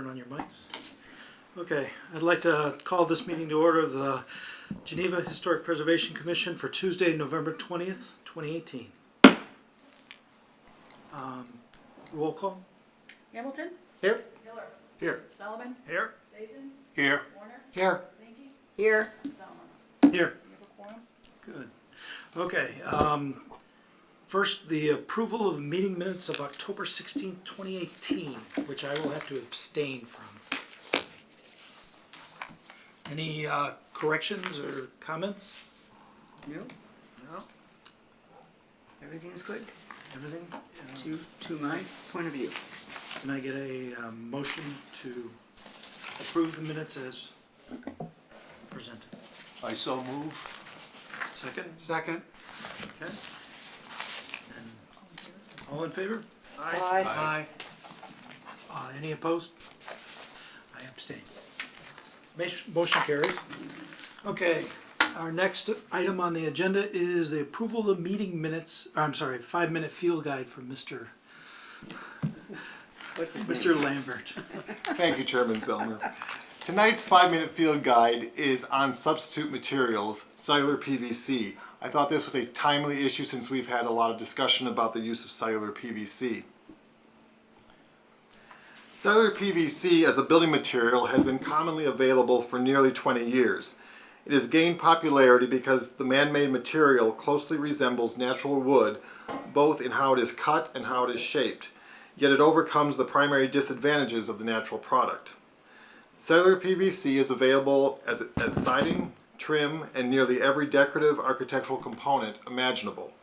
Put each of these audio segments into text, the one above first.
turn on your mics. Okay, I'd like to call this meeting to order of the Geneva Historic Preservation Commission for Tuesday, November 20th, 2018. Roll call. Hamilton? Here. Miller? Here. Solomon? Here. Stason? Here. Warner? Here. Zinke? Here. Solomon. Here. You have a quorum? Good. Okay, first, the approval of the meeting minutes of October 16th, 2018, which I will have to abstain from. Any corrections or comments? No, No? everything's good. Everything? To my point of view. Can I get a motion to approve the minutes as presented? I so move. Second? Second. Okay. And all in favor? Aye. Any opposed? I abstain. Motion carries. Okay, our next item on the agenda is the approval of meeting minutes, 5-minute field guide from Mr. What's his Mr. name? Lambert. Thank you, Chairman Zellner. Tonight's 5-minute field guide is on substitute materials, cellular PVC. I thought this was a timely issue since we've had a lot of discussion about the use of cellular PVC. Cellular PVC as a building material has been commonly available for nearly 20 years. It has gained popularity because the man-made material closely resembles natural wood, both in how it is cut and how it is shaped, yet it overcomes the primary disadvantages of the natural product. Cellular PVC is available as siding, trim, and nearly every decorative architectural component imaginable.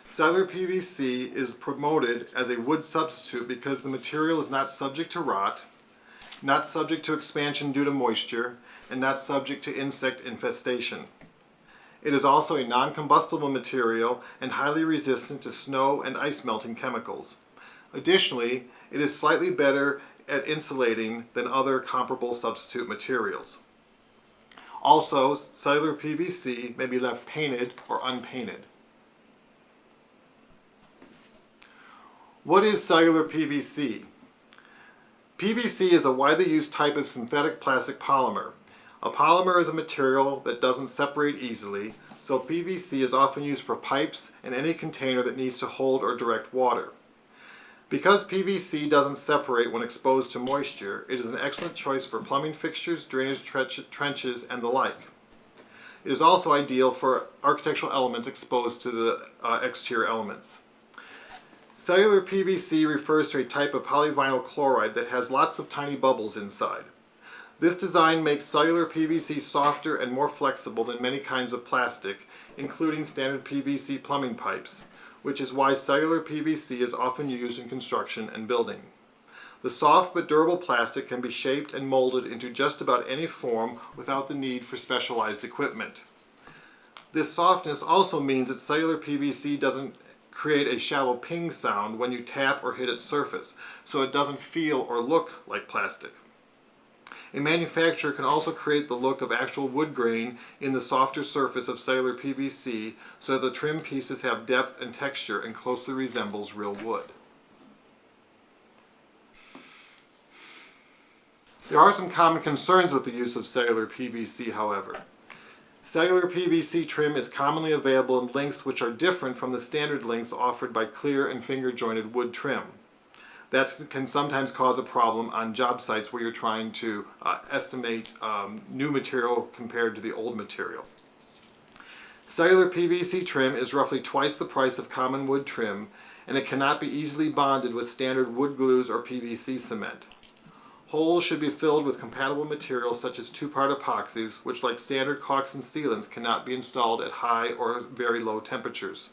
Cellular PVC is promoted as a wood substitute because the material is not subject to rot, not subject to expansion due to moisture, and not subject to insect infestation. It is also a non-combustible material and highly resistant to snow and ice melting chemicals. Additionally, it is slightly better at insulating than other comparable substitute materials. Also, cellular PVC may be left painted or unpainted. What is cellular PVC? PVC is a widely used type of synthetic plastic polymer. A polymer is a material that doesn't separate easily, so PVC is often used for pipes and any container that needs to hold or direct water. Because PVC doesn't separate when exposed to moisture, it is an excellent choice for plumbing fixtures, drainage trenches, and the like. It is also ideal for architectural elements exposed to the exterior elements. Cellular PVC refers to a type of polyvinyl chloride that has lots of tiny bubbles inside. This design makes cellular PVC softer and more flexible than many kinds of plastic, including standard PVC plumbing pipes, which is why cellular PVC is often used in construction and building. The soft but durable plastic can be shaped and molded into just about any form without the need for specialized equipment. This softness also means that cellular PVC doesn't create a shallow ping sound when you tap or hit its surface, so it doesn't feel or look like plastic. A manufacturer can also create the look of actual wood grain in the softer surface of cellular PVC so that the trim pieces have depth and texture and closely resembles real wood. There are some common concerns with the use of cellular PVC, however. Cellular PVC trim is commonly available in lengths which are different from the standard lengths offered by clear and finger-jointed wood trim. That can sometimes cause a problem on job sites where you're trying to estimate new material compared to the old material. Cellular PVC trim is roughly twice the price of common wood trim, and it cannot be easily bonded with standard wood glues or PVC cement. Holes should be filled with compatible materials such as two-part epoxies, which like standard caulks and sealants cannot be installed at high or very low temperatures.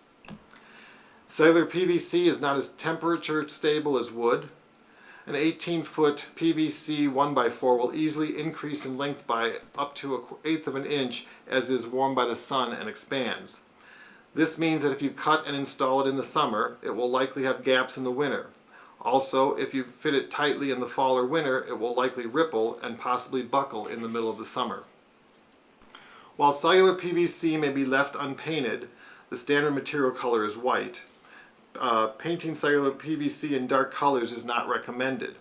Cellular PVC is not as temperature stable as wood. An 18-foot PVC 1x4 will easily increase in length by up to 1/8 of an inch as it is warmed by the sun and expands. This means that if you cut and install it in the summer, it will likely have gaps in the winter. Also, if you fit it tightly in the fall or winter, it will likely ripple and possibly buckle in the middle of the summer. While cellular PVC may be left unpainted, the standard material color is white. Painting cellular PVC in dark colors is not recommended.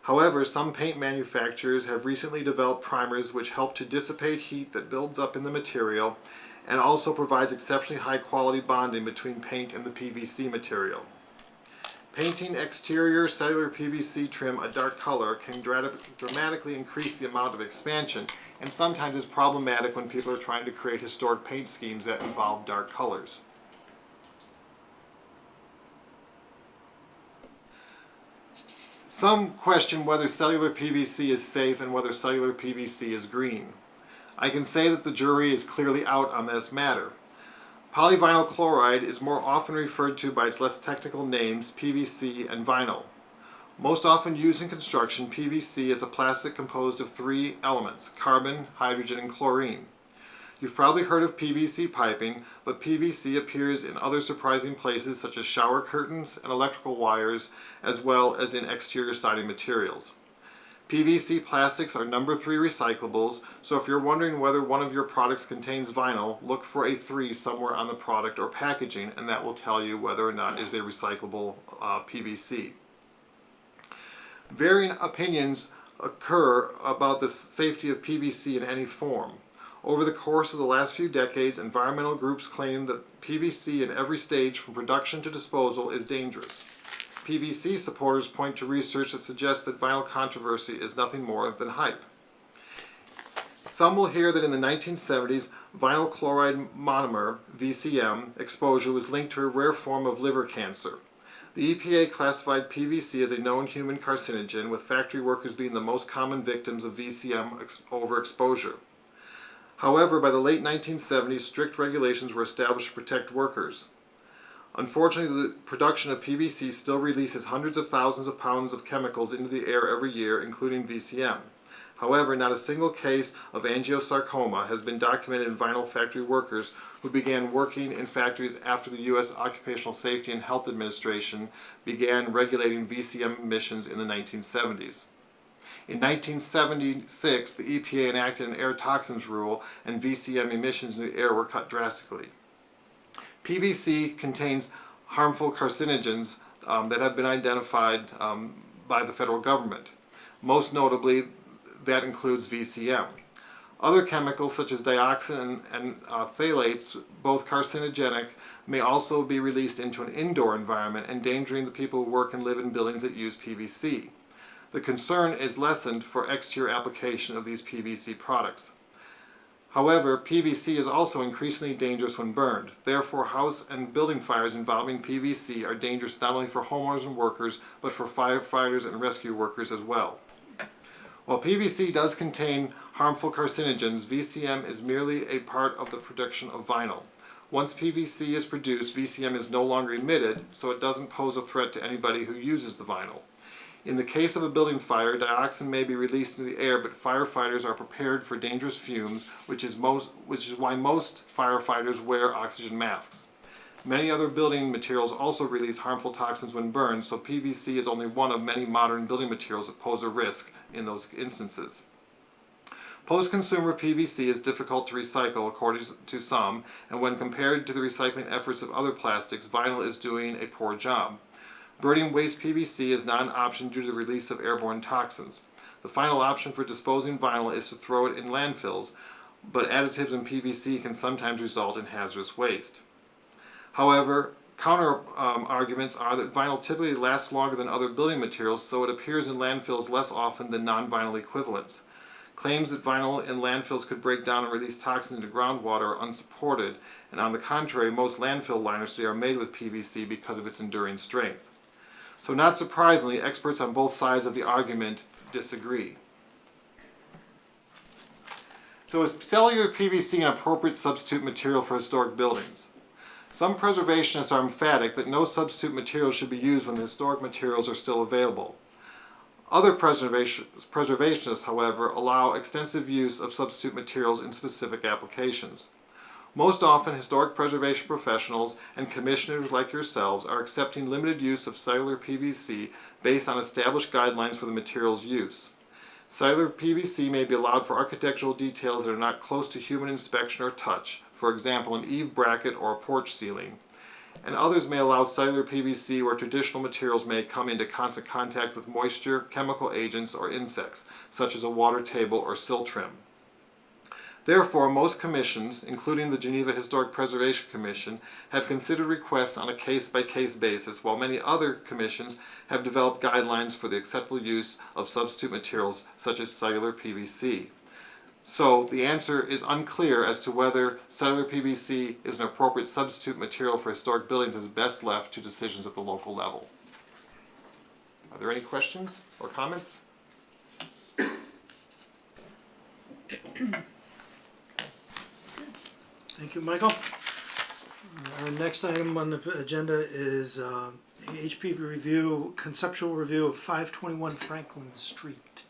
However, some paint manufacturers have recently developed primers which help to dissipate heat that builds up in the material and also provides exceptionally high quality bonding between paint and the PVC material. Painting exterior cellular PVC trim a dark color can dramatically increase the amount of expansion, and sometimes is problematic when people are trying to create historic paint schemes that involve dark colors. Some question whether cellular PVC is safe and whether cellular PVC is green. I can say that the jury is clearly out on this matter. Polyvinyl chloride is more often referred to by its less technical names, PVC and vinyl. Most often used in construction, PVC is a plastic composed of three elements: carbon, hydrogen, and chlorine. You've probably heard of PVC piping, but PVC appears in other surprising places such as shower curtains and electrical wires, as well as in exterior siding materials. PVC plastics are number 3 recyclables, so if you're wondering whether one of your products contains vinyl, look for a 3 somewhere on the product or packaging, and that will tell you whether or not it is a recyclable PVC. Varying opinions occur about the safety of PVC in any form. Over the course of the last few decades, environmental groups claim that PVC in every stage from production to disposal is dangerous. PVC supporters point to research that suggests that vinyl controversy is nothing more than hype. Some will hear that in the 1970s, vinyl chloride monomer, VCM, exposure was linked to a rare form of liver cancer. The EPA classified PVC as a known human carcinogen, with factory workers being the most common victims of VCM overexposure. However, by the late 1970s, strict regulations were established to protect workers. Unfortunately, the production of PVC still releases hundreds of thousands of pounds of chemicals into the air every year, including VCM. However, not a single case of angiosarcoma has been documented in vinyl factory workers who began working in factories after the U.S. Occupational Safety and Health Administration began regulating VCM emissions in the 1970s. In 1976, the EPA enacted an air toxins rule, and VCM emissions in the air were cut drastically. PVC contains harmful carcinogens that have been identified by the federal government. Most notably, that includes VCM. Other chemicals such as dioxin and phthalates, both carcinogenic, may also be released into an indoor environment, endangering the people who work and live in buildings that use PVC. The concern is lessened for exterior application of these PVC products. However, PVC is also increasingly dangerous when burned. Therefore, house and building fires involving PVC are dangerous not only for homeowners and workers, but for firefighters and rescue workers as well. While PVC does contain harmful carcinogens, VCM is merely a part of the production of vinyl. Once PVC is produced, VCM is no longer emitted, so it doesn't pose a threat to anybody who uses the vinyl. In the case of a building fire, dioxin may be released into the air, but firefighters are prepared for dangerous fumes, which is why most firefighters wear oxygen masks. Many other building materials also release harmful toxins when burned, so PVC is only one of many modern building materials that pose a risk in those instances. Post-consumer PVC is difficult to recycle, according to some, and when compared to the recycling efforts of other plastics, vinyl is doing a poor job. Burning waste PVC is not an option due to the release of airborne toxins. The final option for disposing vinyl is to throw it in landfills, but additives in PVC can sometimes result in hazardous waste. However, counter arguments are that vinyl typically lasts longer than other building materials, so it appears in landfills less often than non-vinyl equivalents. Claims that vinyl in landfills could break down and release toxins into groundwater are unsupported, and on the contrary, most landfill liners today are made with PVC because of its enduring strength. So not surprisingly, experts on both sides of the argument disagree. So is cellular PVC an appropriate substitute material for historic buildings? Some preservationists are emphatic that no substitute material should be used when the historic materials are still available. Other preservationists, however, allow extensive use of substitute materials in specific applications. Most often, historic preservation professionals and commissioners like yourselves are accepting limited use of cellular PVC based on established guidelines for the material's use. Cellular PVC may be allowed for architectural details that are not close to human inspection or touch, for example, an eave bracket or a porch ceiling, and others may allow cellular PVC where traditional materials may come into constant contact with moisture, chemical agents, or insects, such as a water table or sill trim. Therefore, most commissions, including the Geneva Historic Preservation Commission, have considered requests on a case-by-case basis, while many other commissions have developed guidelines for the acceptable use of substitute materials such as cellular PVC. So, the answer is unclear as to whether cellular PVC is an appropriate substitute material for historic buildings is best left to decisions at the local level. Are there any questions or comments? Thank you, Michael. Our next item on the agenda is HP review, conceptual review of 521 Franklin Street.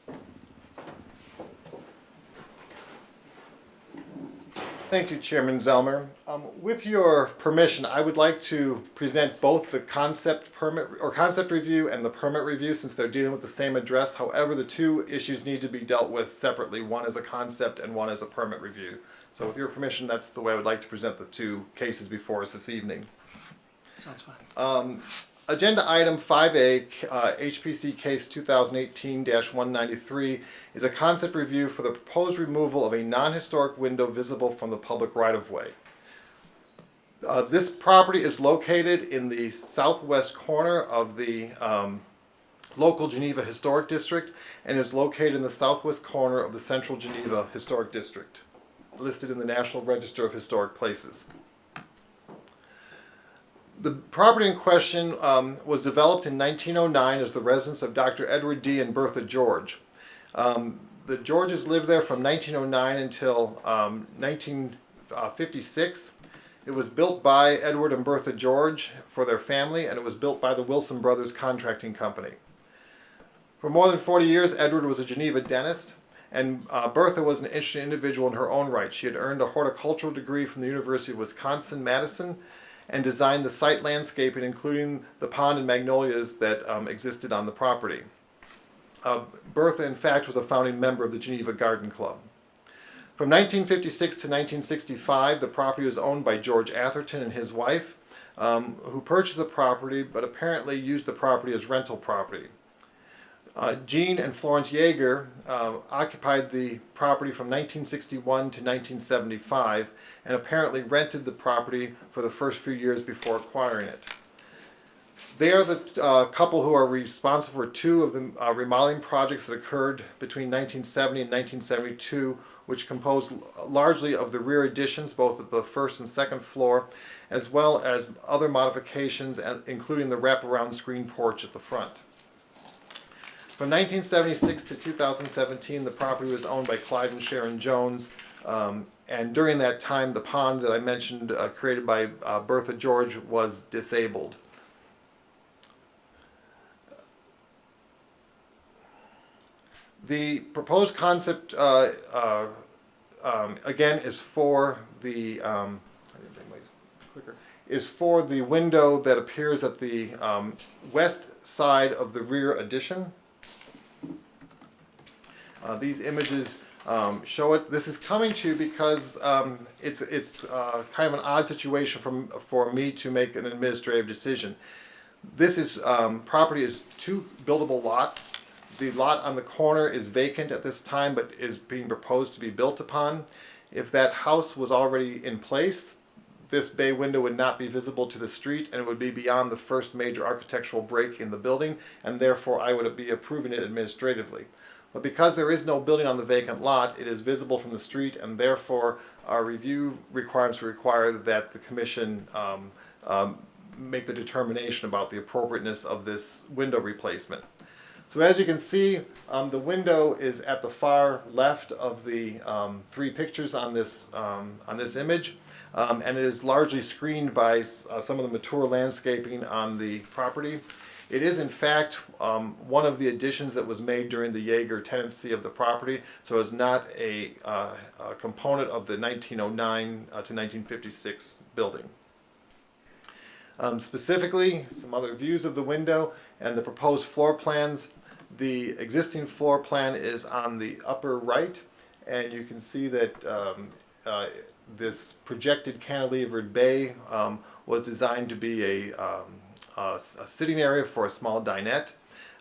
Thank you, Chairman Zelmer. With your permission, I would like to present both the concept review and the permit review since they're dealing with the same address. However, the two issues need to be dealt with separately. One is a concept and one is a permit review. So with your permission, that's the way I would like to present the two cases before us this evening. Sounds fine. Agenda item 5A, HPC case 2018-193, is a concept review for the proposed removal of a non-historic window visible from the public right-of-way. This property is located in the southwest corner of the local Geneva Historic District and is located in the southwest corner of the Central Geneva Historic District, listed in the National Register of Historic Places. The property in question was developed in 1909 as the residence of Dr. Edward D. and Bertha George. The Georges lived there from 1909 until 1956. It was built by Edward and Bertha George for their family, and it was built by the Wilson Brothers Contracting Company. For more than 40 years, Edward was a Geneva dentist, and Bertha was an interesting individual in her own right. She had earned a horticultural degree from the University of Wisconsin-Madison and designed the site landscaping, including the pond and magnolias that existed on the property. Bertha, in fact, was a founding member of the Geneva Garden Club. From 1956 to 1965, the property was owned by George Atherton and his wife, who purchased the property but apparently used the property as rental property. Jean and Florence Yeager occupied the property from 1961 to 1975 and apparently rented the property for the first few years before acquiring it. They are the couple who are responsible for two of the remodeling projects that occurred between 1970 and 1972, which composed largely of the rear additions, both at the first and second floor, as well as other modifications, including the wraparound screen porch at the front. From 1976 to 2017, the property was owned by Clyde and Sharon Jones, and during that time, the pond that I mentioned, created by Bertha George, was disabled. The proposed concept, again, is for the window that appears at the west side of the rear addition. These images show it. This is coming to you because it's kind of an odd situation for me to make an administrative decision. This is property is two buildable lots. The lot on the corner is vacant at this time, but is being proposed to be built upon. If that house was already in place, this bay window would not be visible to the street, and it would be beyond the first major architectural break in the building, and therefore I would be approving it administratively. But because there is no building on the vacant lot, it is visible from the street, and therefore our review requirements require that the commission make the determination about the appropriateness of this window replacement. So as you can see, the window is at the far left of the three pictures on this image, and it is largely screened by some of the mature landscaping on the property. It is in fact one of the additions that was made during the Yeager tenancy of the property, so it's not a component of the 1909 to 1956 building. Specifically, some other views of the window and the proposed floor plans. The existing floor plan is on the upper right, and you can see that this projected cantilevered bay was designed to be a sitting area for a small dinette.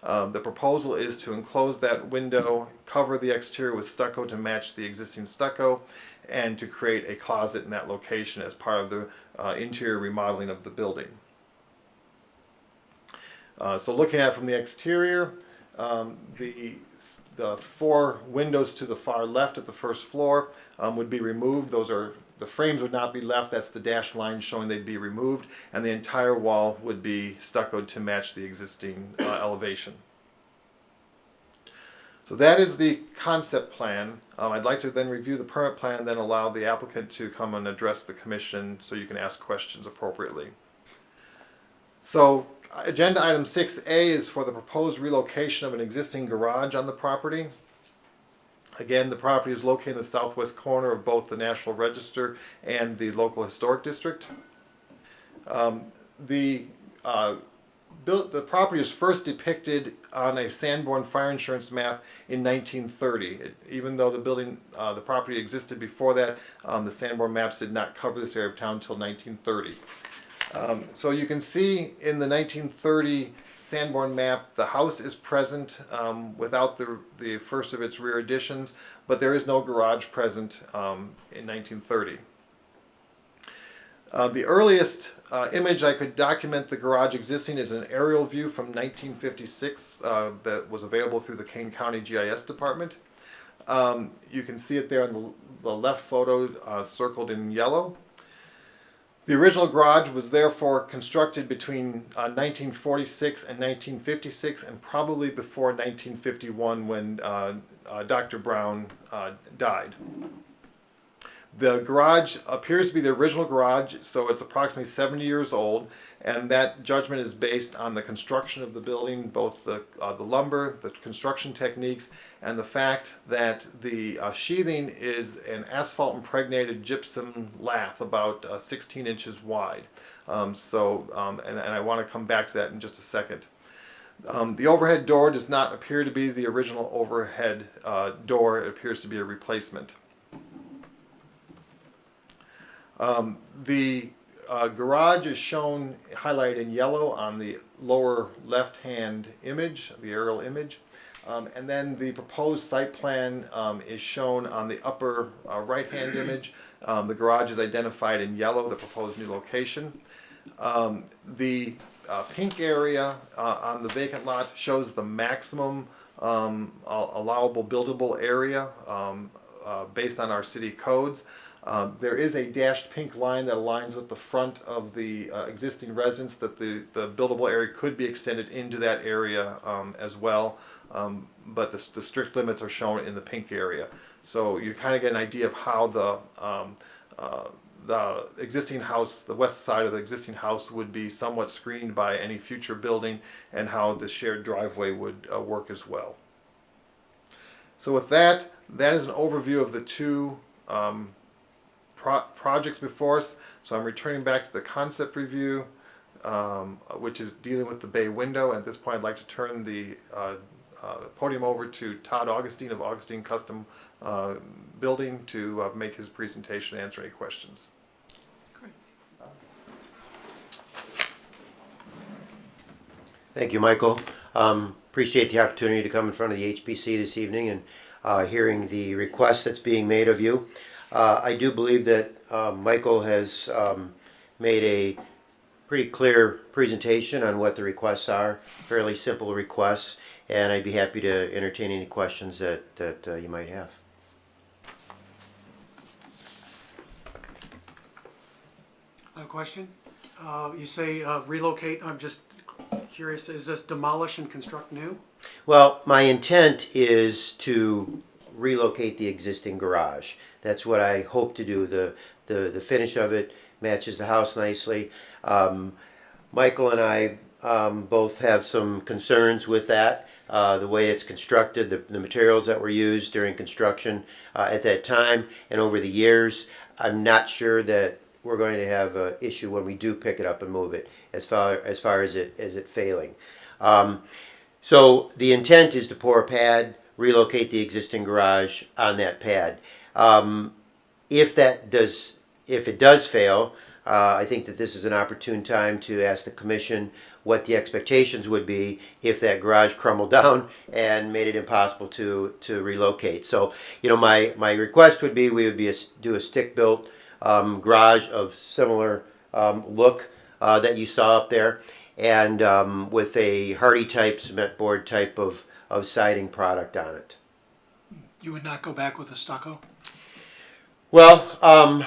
The proposal is to enclose that window, cover the exterior with stucco to match the existing stucco, and to create a closet in that location as part of the interior remodeling of the building. So looking at it from the exterior, the four windows to the far left at the first floor would be removed. The frames would not be left. That's the dashed line showing they'd be removed, and the entire wall would be stuccoed to match the existing elevation. So that is the concept plan. I'd like to then review the permit plan, then allow the applicant to come and address the commission so you can ask questions appropriately. So agenda item 6A is for the proposed relocation of an existing garage on the property. Again, the property is located in the southwest corner of both the National Register and the local historic district. The property was first depicted on a Sanborn fire insurance map in 1930. Even though the property existed before that, the Sanborn maps did not cover this area of town until 1930. So you can see in the 1930 Sanborn map, the house is present without the first of its rear additions, but there is no garage present in 1930. The earliest image I could document the garage existing is an aerial view from 1956 that was available through the Kane County GIS department. You can see it there on the left photo circled in yellow. The original garage was therefore constructed between 1946 and 1956, and probably before 1951 when Dr. Brown died. The garage appears to be the original garage, so it's approximately 70 years old, and that judgment is based on the construction of the building, both the lumber, the construction techniques, and the fact that the sheathing is an asphalt impregnated gypsum lath about 16 inches wide. And I want to come back to that in just a second. The overhead door does not appear to be the original overhead door. It appears to be a replacement. The garage is shown highlighted in yellow on the lower left-hand image, the aerial image. And then the proposed site plan is shown on the upper right-hand image. The garage is identified in yellow, the proposed new location. The pink area on the vacant lot shows the maximum allowable buildable area based on our city codes. There is a dashed pink line that aligns with the front of the existing residence, that the buildable area could be extended into that area as well, but the strict limits are shown in the pink area. So you kind of get an idea of how the existing house, the west side of the existing house, would be somewhat screened by any future building, and how the shared driveway would work as well. So with that is an overview of the two projects before us. So I'm returning back to the concept review, which is dealing with the bay window. At this point, I'd like to turn the podium over to Todd Augustine of Augustine Custom Building to make his presentation and answer any questions. Great. Thank you, Michael. Appreciate the opportunity to come in front of the HPC this evening and hearing the request that's being made of you. I do believe that Michael has made a pretty clear presentation on what the requests are, fairly simple requests, and I'd be happy to entertain any questions that you might have. A question? You say relocate, I'm just curious, is this demolish and construct new? Well, my intent is to relocate the existing garage. That's what I hope to do. The finish of it matches the house nicely. Michael and I both have some concerns with that. The way it's constructed, the materials that were used during construction at that time and over the years. I'm not sure that we're going to have an issue when we do pick it up and move it as far as it failing. So the intent is to pour a pad, relocate the existing garage on that pad. If that does if it does fail, I think that this is an opportune time to ask the commission what the expectations would be if that garage crumbled down and made it impossible to relocate. So, my request would be we would do a stick-built garage of similar look that you saw up there, and with a hardy type cement board type of siding product on it. You would not go back with a stucco? Well, I'm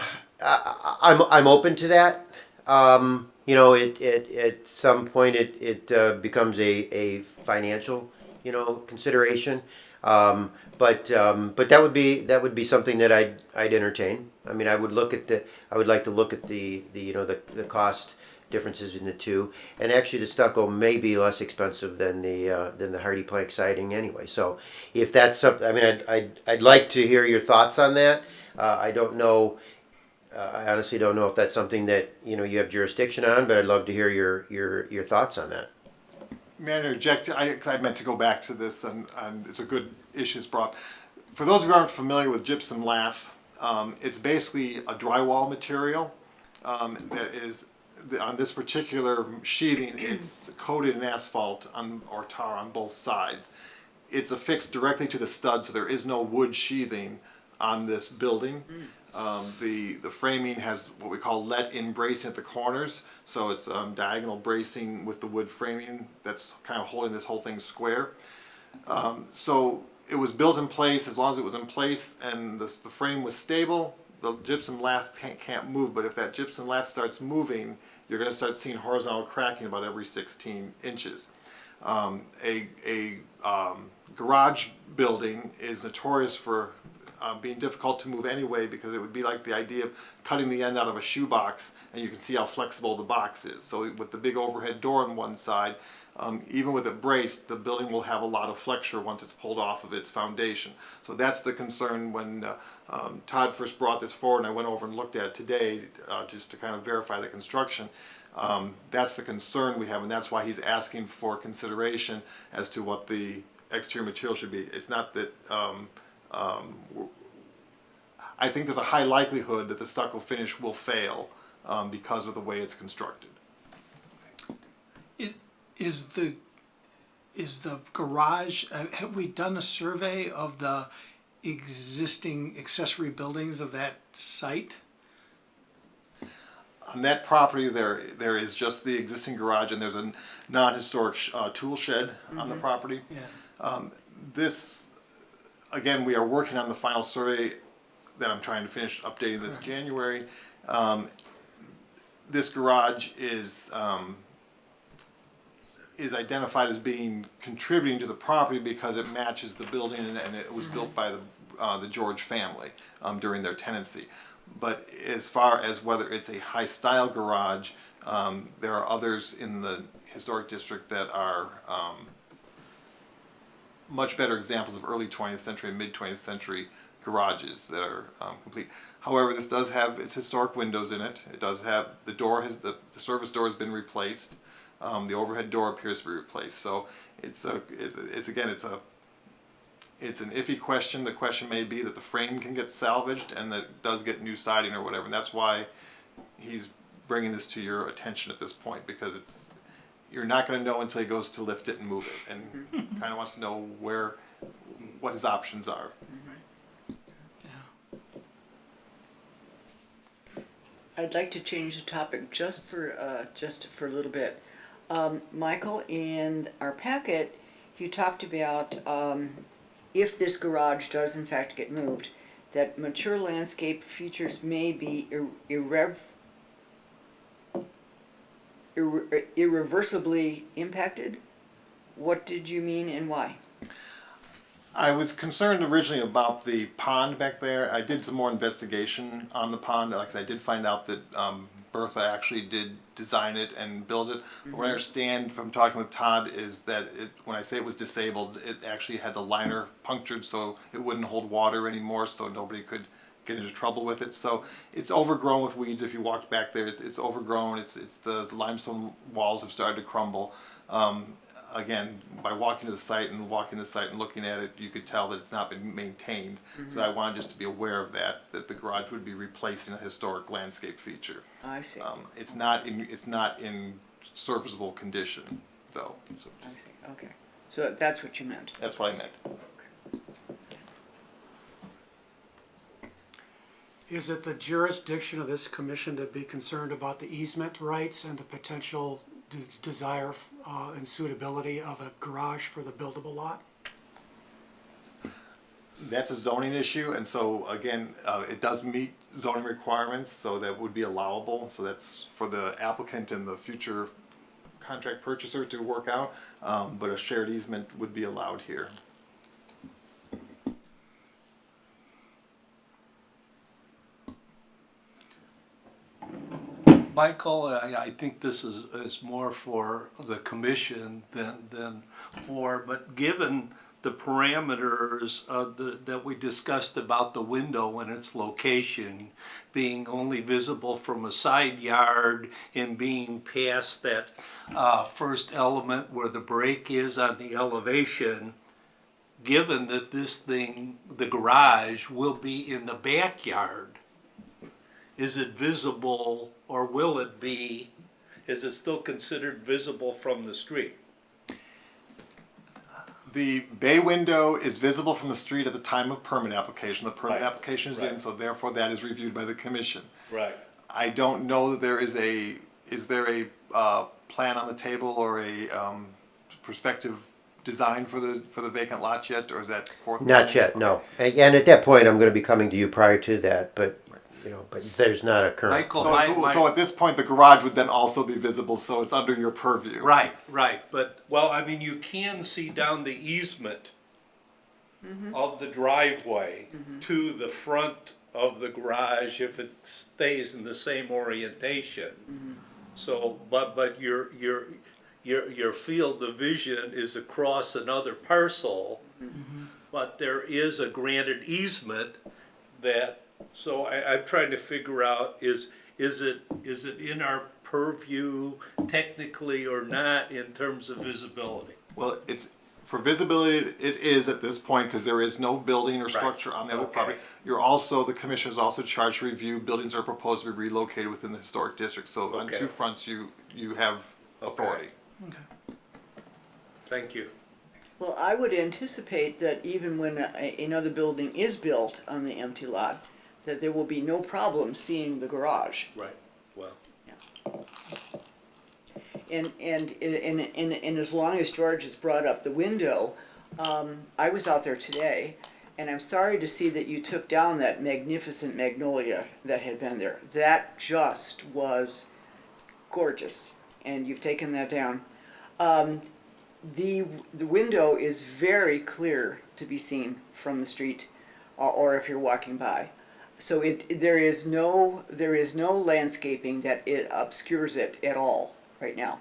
open to that. At some point it becomes a financial, consideration. But that would be something that I'd entertain. I mean, I would like to look at the cost differences in the two. And actually, the stucco may be less expensive than the hardy plank siding anyway. So if that's something, I mean, I'd like to hear your thoughts on that. I don't know. I honestly don't know if that's something that you have jurisdiction on, but I'd love to hear your thoughts on that. May I interject? I meant to go back to this, and it's a good issue it's brought. For those who aren't familiar with gypsum lath, it's basically a drywall material that is on this particular sheathing. It's coated in asphalt or tar on both sides. It's affixed directly to the stud, so there is no wood sheathing on this building. The framing has what we call let-in bracing at the corners, so it's diagonal bracing with the wood framing that's kind of holding this whole thing square. So it was built in place. As long as it was in place and the frame was stable, the gypsum lath can't move. But if that gypsum lath starts moving, you're going to start seeing horizontal cracking about every 16 inches. A garage building is notorious for being difficult to move anyway, because it would be like the idea of cutting the end out of a shoebox, and you can see how flexible the box is. So with the big overhead door on one side, even with it braced, the building will have a lot of flexure once it's pulled off of its foundation. So that's the concern when Todd first brought this forward, and I went over and looked at it today just to kind of verify the construction. That's the concern we have, and that's why he's asking for consideration as to what the exterior material should be. It's not that I think there's a high likelihood that the stucco finish will fail because of the way it's constructed. Is the garage? Have we done a survey of the existing accessory buildings of that site? On that property, there is just the existing garage, and there's a non-historic tool shed on the property. Yeah. This, again, we are working on the final survey that I'm trying to finish updating this January. This garage is identified as being contributing to the property because it matches the building, and it was built by the George family during their tenancy. But as far as whether it's a high style garage, there are others in the historic district that are much better examples of early 20th century and mid 20th century garages that are complete. However, this does have its historic windows in it. It does have the service door has been replaced. The overhead door appears to be replaced. So it's an iffy question. The question may be that the frame can get salvaged and that it does get new siding or whatever. And that's why he's bringing this to your attention at this point, because you're not going to know until he goes to lift it and move it, and kind of wants to know what his options are. I'd like to change the topic just for a little bit. Michael, in our packet, you talked about if this garage does in fact get moved, that mature landscape features may be irreversibly impacted. What did you mean and why? I was concerned originally about the pond back there. I did some more investigation on the pond. Like I said, I did find out that Bertha actually did design it and build it. But what I understand from talking with Todd is that when I say it was disabled, it actually had the liner punctured so it wouldn't hold water anymore, so nobody could get into trouble with it. So it's overgrown with weeds. If you walked back there, it's overgrown. It's the limestone walls have started to crumble. Again, by walking to the site and looking at it, you could tell that it's not been maintained. So I wanted just to be aware of that the garage would be replacing a historic landscape feature. I see, It's not in serviceable condition, though. So I see, okay. So that's what you meant. that's what I meant. Is it the jurisdiction of this commission to be concerned about the easement rights and the potential desire and suitability of a garage for the buildable lot? That's a zoning issue, and so again, it does meet zoning requirements, so that would be allowable. So that's for the applicant and the future contract purchaser to work out, but a shared easement would be allowed here. Michael, I think this is more for the commission than but given the parameters that we discussed about the window and its location being only visible from a side yard and being past that first element where the break is on the elevation, given that this thing, the garage, will be in the backyard, is it visible, or will it be, is it still considered visible from the street? The bay window is visible from the street at the time of permit application. The permit Right. application is in, Right. so therefore that is reviewed by the commission. Right. I don't know that is there a plan on the table or a prospective design for the vacant lot yet, or is that forthcoming? Not yet, no. And at that point, I'm gonna be coming to you prior to that, but, but there's not a current. Michael, So at this point, the garage would then also be visible, so it's under your purview. right, but, well, I mean, you can see down the easement of the driveway to the front of the garage if it stays in the same orientation. So, but your field of vision is across another parcel, but there is a granted easement that, so I'm trying to figure out, is it in our purview technically or not in terms of visibility? Well, it's, for visibility, it is at this point, because there is no building or Right. structure on the other Okay. property. The commission is also charged to review buildings that are proposed to be relocated within the historic district. So on Okay. two fronts, you have authority. Thank you. Well, I would anticipate that even when another building is built on the empty lot, that there will be no problem seeing the garage. Right, well, And as long as George has brought up the window, I was out there today, and I'm sorry to see that you took down that magnificent magnolia that had been there. That just was gorgeous, and you've taken that down. The window is very clear to be seen from the street, or if you're walking by. So there is no landscaping that it obscures it at all right now.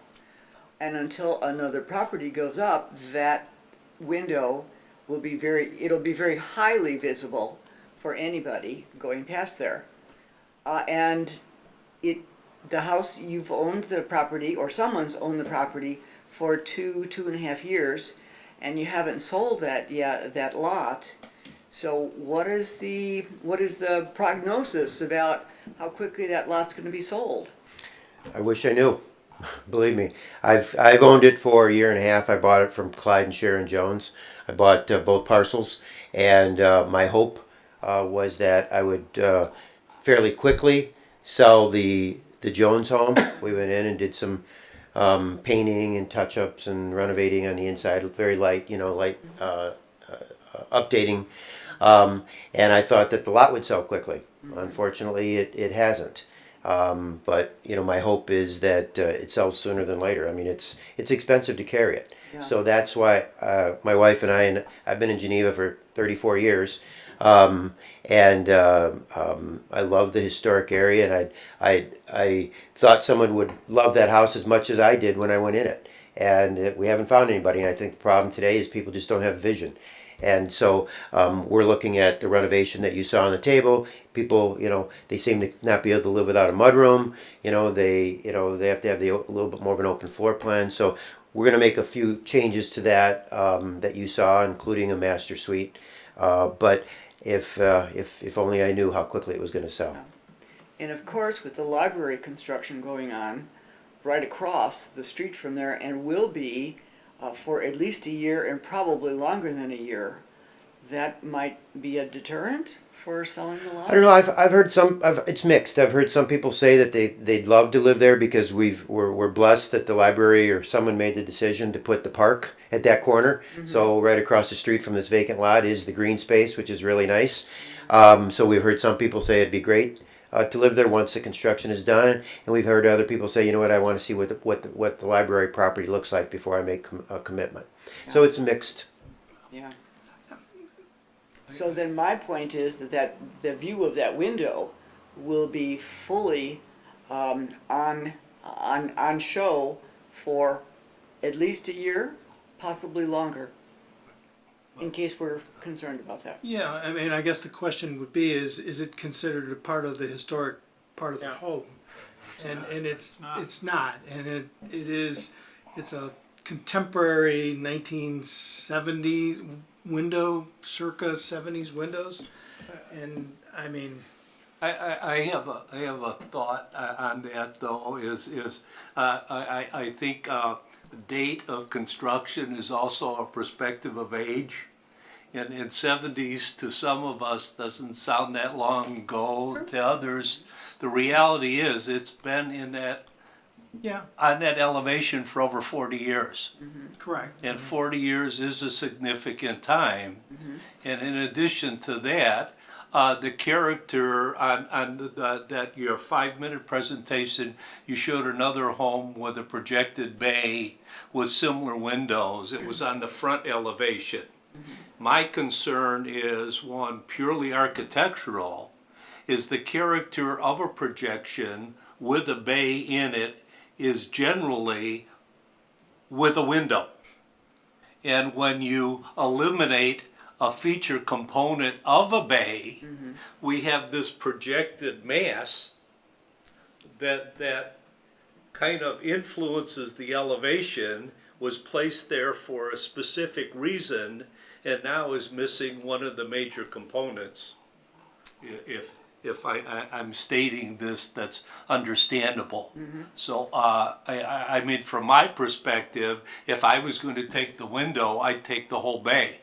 And until another property goes up, that window will be it'll be very highly visible for anybody going past there. And the house, you've owned the property, or someone's owned the property for 2.5 years, and you haven't sold that lot. So what is the prognosis about how quickly that lot's going to be sold? I wish I knew. Believe me, I've owned it for a year and a half. I bought it from Clyde and Sharon Jones. I bought both parcels, and my hope was that I would fairly quickly sell the Jones home. We went in and did some painting and touch-ups and renovating on the inside, very light, updating. And I thought that the lot would sell quickly. Unfortunately, it hasn't. But my hope is that it sells sooner than later. I mean, it's expensive to carry it. Yeah. So that's why my wife and I've been in Geneva for 34 years. And I love the historic area, and I thought someone would love that house as much as I did when I went in it. And we haven't found anybody. And I think the problem today is people just don't have vision. And so we're looking at the renovation that you saw on the table. People, they seem to not be able to live without a mudroom. They have to have a little bit more of an open floor plan. So we're going to make a few changes to that that you saw, including a master suite. But if only I knew how quickly it was going to sell. And of course, with the library construction going on right across the street from there, and will be for at least a year and probably longer than a year, that might be a deterrent for selling the lot? I don't know. I've heard some. It's mixed. I've heard some people say that they'd love to live there because we're blessed that the library or someone made the decision to put the park at that corner. So right across the street from this vacant lot is the green space, which is really nice. So we've heard some people say it'd be great to live there once the construction is done, and we've heard other people say, you know what, I want to see what the library property looks like before I make a commitment. So it's mixed. Yeah. So then my point is that the view of that window will be fully on show for at least a year, possibly longer, in case we're concerned about that. Yeah, I mean, I guess the question would be is it considered a part of the historic part of the home? And it's not. And it's a contemporary 1970s window, circa 70s windows. And I mean, I have a thought on that though. I think date of construction is also a perspective of age. And in 70s to some of us doesn't sound that long ago. To others, the reality is it's been in that on that elevation for over 40 years. correct. And 40 years is a significant time. And in addition to that, the character on that your 5-minute presentation, you showed another home with a projected bay with similar windows. It was on the front elevation. My concern is one purely architectural, is the character of a projection with a bay in it is generally with a window. And when you eliminate a feature component of a bay, we have this projected mass that kind of influences the elevation, was placed there for a specific reason, and now is missing one of the major components. If I'm stating this, that's understandable. So I mean, from my perspective, if I was going to take the window, I'd take the whole bay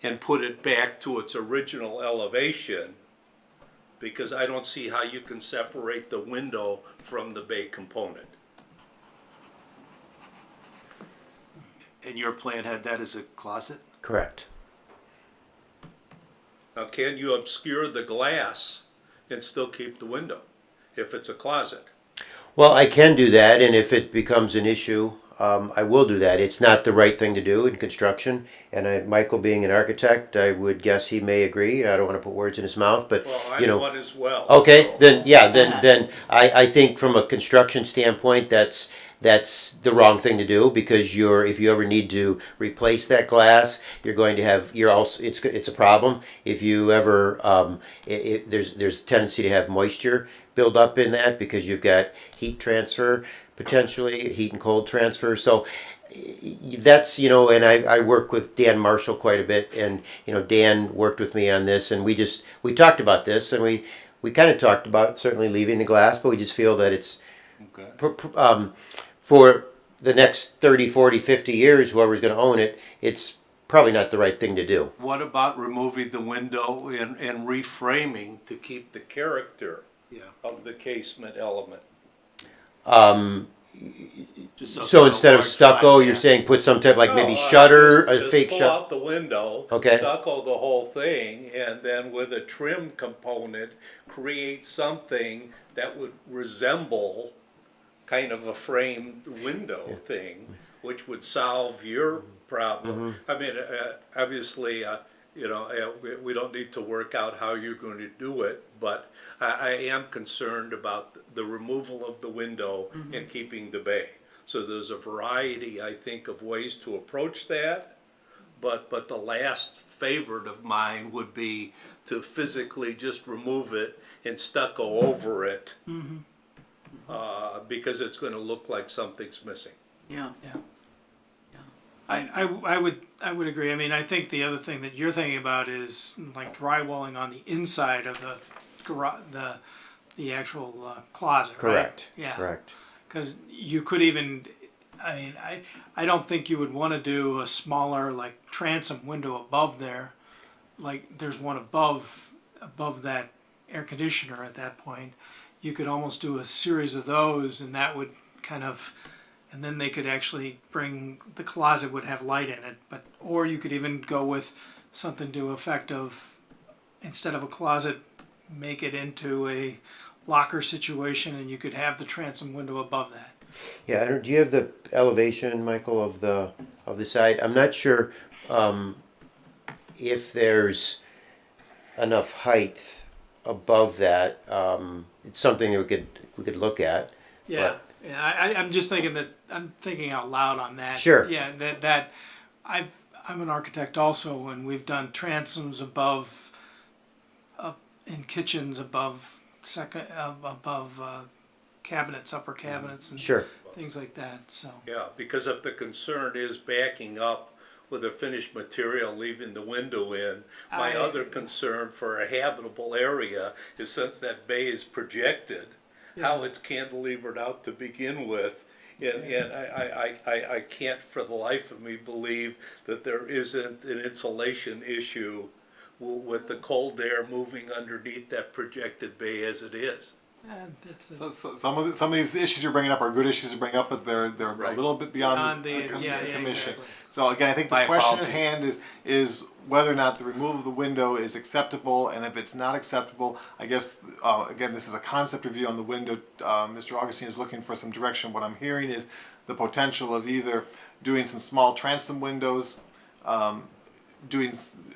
and put it back to its original elevation, because I don't see how you can separate the window from the bay component. And your plan had that as a closet? Correct. Now, can you obscure the glass and still keep the window if it's a closet? Well, I can do that, and if it becomes an issue, I will do that. It's not the right thing to do in construction, and Michael being an architect, I would guess he may agree. I don't want to put words in his mouth, but Well, I'm one as well. Okay, so- then I think from a construction standpoint, that's the wrong thing to do, because if you ever need to replace that glass, it's a problem. If you ever there's a tendency to have moisture build up in that, because you've got heat transfer, potentially heat and cold transfer. So that's, and I work with Dan Marshall quite a bit, and Dan worked with me on this, and we talked about this, and we kind of talked about certainly leaving the glass, but we just feel that it's for the next 30, 40, 50 years, whoever's going to own it, it's probably not the right thing to do. What about removing the window and reframing to keep the character of the casement element? So instead of stucco, you're saying put some type, like maybe shutter, a just fake pull shutter? out the window, Okay. stucco the whole thing, and then with a trim component, create something that would resemble kind of a framed window thing, which would solve your problem. I mean, obviously, we don't need to work out how you're going to do it, but I am concerned about the removal of the window and keeping the bay. So there's a variety, I think, of ways to approach that, but the last favorite of mine would be to physically just remove it and stucco over it. Because it's gonna look like something's missing. Yeah. I would agree. I mean, I think the other thing that you're thinking about is like drywalling on the inside of the garage, the actual closet, right? Correct. Yeah. Correct. Because you could even, I mean, I don't think you would want to do a smaller like transom window above there, like there's one above that air conditioner at that point. You could almost do a series of those, and that would kind of, and then they could actually bring, the closet would have light in it, but, or you could even go with something to effect of, instead of a closet, make it into a locker situation, and you could have the transom window above that. Yeah, do you have the elevation, Michael, of the site? I'm not sure if there's enough height above that. It's something that we could look at. Yeah, yeah. I'm just thinking that I'm thinking out loud on that. Sure. Yeah, that I'm an architect also, and we've done transoms above, up in kitchens above cabinets, upper cabinets, and Sure. things like that. So Yeah, because if the concern is backing up with a finished material, leaving the window in, my other concern for a habitable area is since that bay is projected, how it's cantilevered out to begin with. And I can't for the life of me believe that there isn't an insulation issue with the cold air moving underneath that projected bay as it is. that's So some of these issues you're bringing up are good issues to bring up, but they're a little bit beyond the commission. Exactly. So again, I think the My question at apologies. hand is whether or not the removal of the window is acceptable, and if it's not acceptable, I guess again this is a concept review on the window. Mr. Augustine is looking for some direction. What I'm hearing is the potential of either doing some small transom windows, doing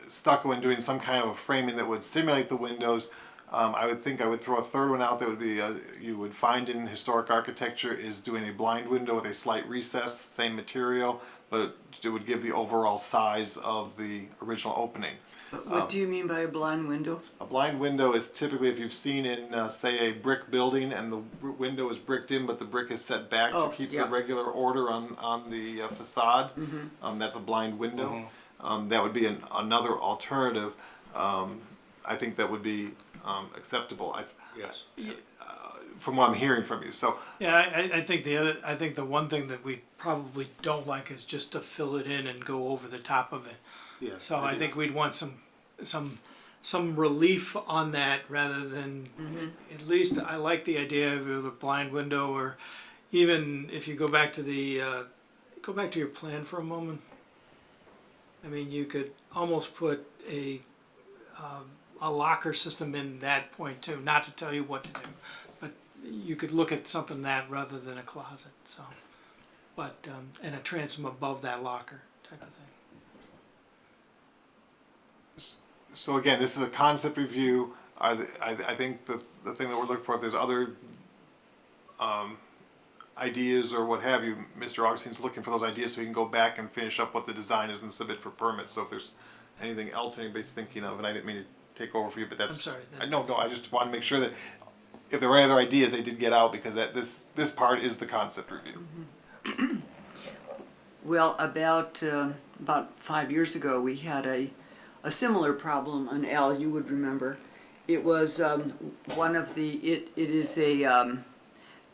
stucco and doing some kind of a framing that would simulate the windows. I would think I would throw a third one out that would be you would find in historic architecture is doing a blind window with a slight recess, same material, but it would give the overall size of the original opening. What do you mean by a blind window? A blind window is typically if you've seen in say a brick building and the window is bricked in but the brick is set back to keep the regular order on the facade. That's a blind window. That would be another alternative. I think that would be acceptable. Yes. From what I'm hearing from you. So Yeah, I think the one thing that we probably don't like is just to fill it in and go over the top of it. yes, So I think we'd want some relief on that rather than, at least I like the idea of a blind window, or even if you go back to your plan for a moment. I mean, you could almost put a locker system in that point too, not to tell you what to do, but you could look at something that rather than a closet, so. But, and a transom above that locker type of thing. So again, this is a concept review. I think the thing that we're looking for, if there's other ideas or what have you, Mr. Augustine's looking for those ideas so he can go back and finish up what the design is and submit for permits. So if there's anything else anybody's thinking of, and I didn't mean to take over for you, but that's... I'm sorry. No, I just want to make sure that if there were any other ideas, they did get out, because this part is the concept review. Well, about 5 years ago, we had a similar problem, and Al, you would remember. It was one of the,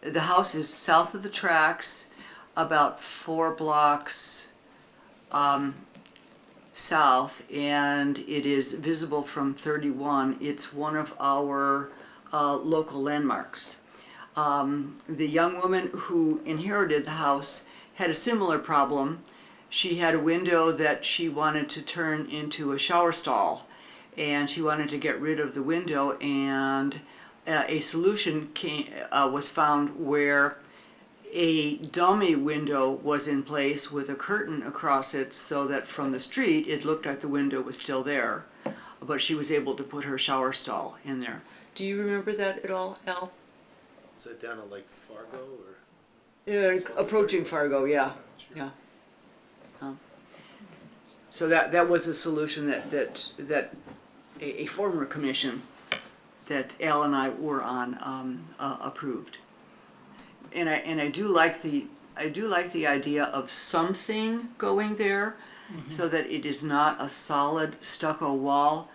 the house is south of the tracks, about 4 blocks south, and it is visible from 31. It's one of our local landmarks. The young woman who inherited the house had a similar problem. She had a window that she wanted to turn into a shower stall, and she wanted to get rid of the window, and a solution was found where a dummy window was in place with a curtain across it, so that from the street it looked like the window was still there, but she was able to put her shower stall in there. Do you remember that at all, Al? Is that down at like Fargo or? Approaching Fargo, yeah. So that was a solution that a former commission that Al and I were on approved. And I do like the idea of something going there, so that it is not a solid stucco wall,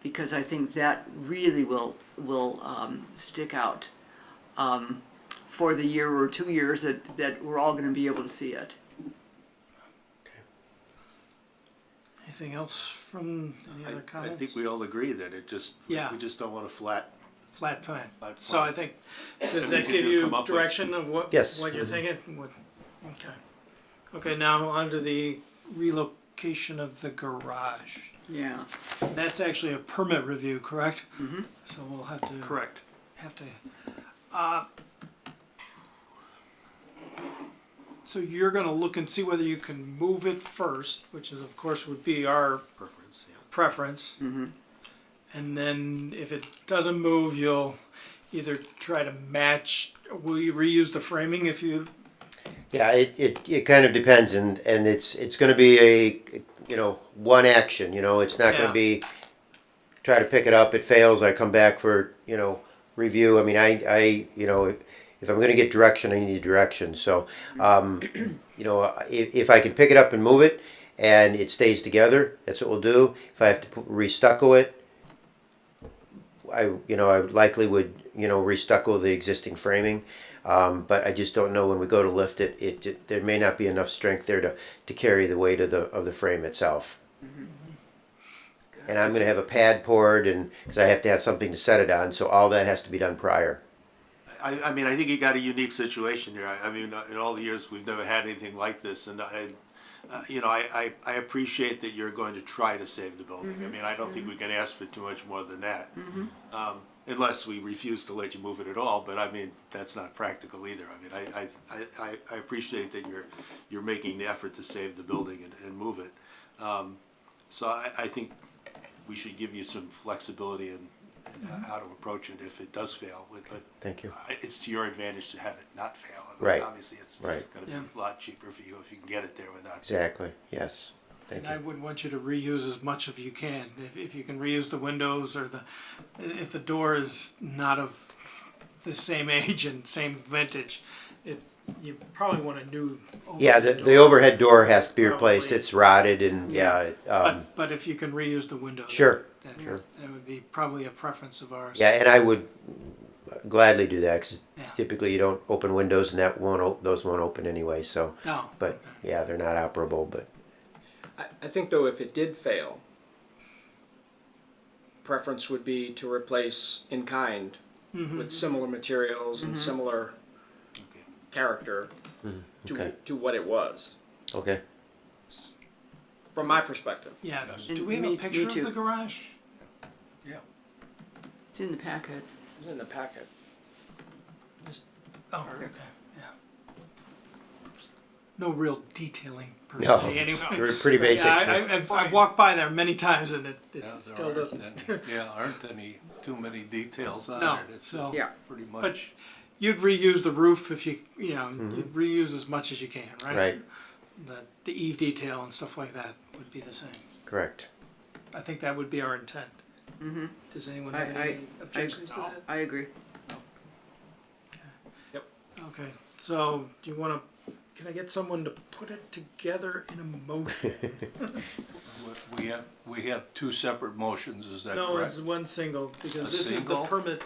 because I think that really will stick out for the year or 2 years that we're all going to be able to see it. Anything else from any other I comments? think we all agree that it just, Yeah. we just don't want a flat. Flat plan. Flat So plan. I think, And does we that can give you come up with- direction of what, Yes. what you're thinking? Okay. Okay, now on to the relocation of the garage. Yeah. That's actually a permit review, correct? Mm-hmm. So we'll have to. Correct. So you're gonna look and see whether you can move it first, which is, of course, would be our Preference, yeah. preference. And then if it doesn't move, you'll either try to match, will you reuse the framing if you, Yeah, it kind of depends, and it's going to be a, one action, it's not going Yeah. to be try to pick it up, it fails, I come back for, review. I mean, if I'm going to get direction, I need direction. So, if I can pick it up and move it and it stays together, that's what we'll do. If I have to restucco it, I likely would, restucco the existing framing. But I just don't know when we go to lift it, there may not be enough strength there to carry the weight of the frame itself. And I'm going to have a pad poured, and because I have to have something to set it on, so all that has to be done prior. I mean, I think you got a unique situation here. I mean, in all the years, we've never had anything like this, and I appreciate that you're going to try to save the building. I mean, I don't think we can ask for too much more than that, unless we refuse to let you move it at all. But I mean, that's not practical either. I mean, I appreciate that you're making the effort to save the building and move it. So I think we should give you some flexibility in how to approach it if it does fail. But Thank you. it's to your advantage to have it not fail. I mean, Right. Obviously, it's Right. going to Yeah. be a lot cheaper for you if you can get it there without. Exactly. Yes. Thank and I you. would want you to reuse as much as you can. If you can reuse the windows or if the door is not of the same age and same vintage, you probably want a new. Yeah, overhead the door. overhead door has to be replaced. Probably. It's rotted, and But if you can reuse the windows. Sure, That, sure. that would be probably a preference of ours. yeah, and I would gladly do that because Yeah. typically you don't open windows, and those won't open anyway. So, No. but yeah, they're not operable. But I think though if it did fail, preference would be to replace in kind with similar materials and similar Okay. character okay. to what it was, Okay. from my perspective. Yeah. And Do we have me- a picture me of too. the garage? Yeah. It's in the packet. It was in the packet. Oh, okay. Yeah. No real detailing per No, se. Anyway. we're pretty basic. Yeah, I've walked by there many times and it Yeah, still there doesn't. aren't any too many details on No, it. It's so- just Yeah. pretty But much. you'd reuse the roof if you'd reuse as much as you can, right? Right. The eave detail and stuff like that would be the same. Correct. I think that would be our intent. Does anyone have any objections to that? I agree. Okay, so do you wanna, can I get someone to put it together in a motion? We have two separate motions, is that No, correct? it's one single, because A this is the single? permit,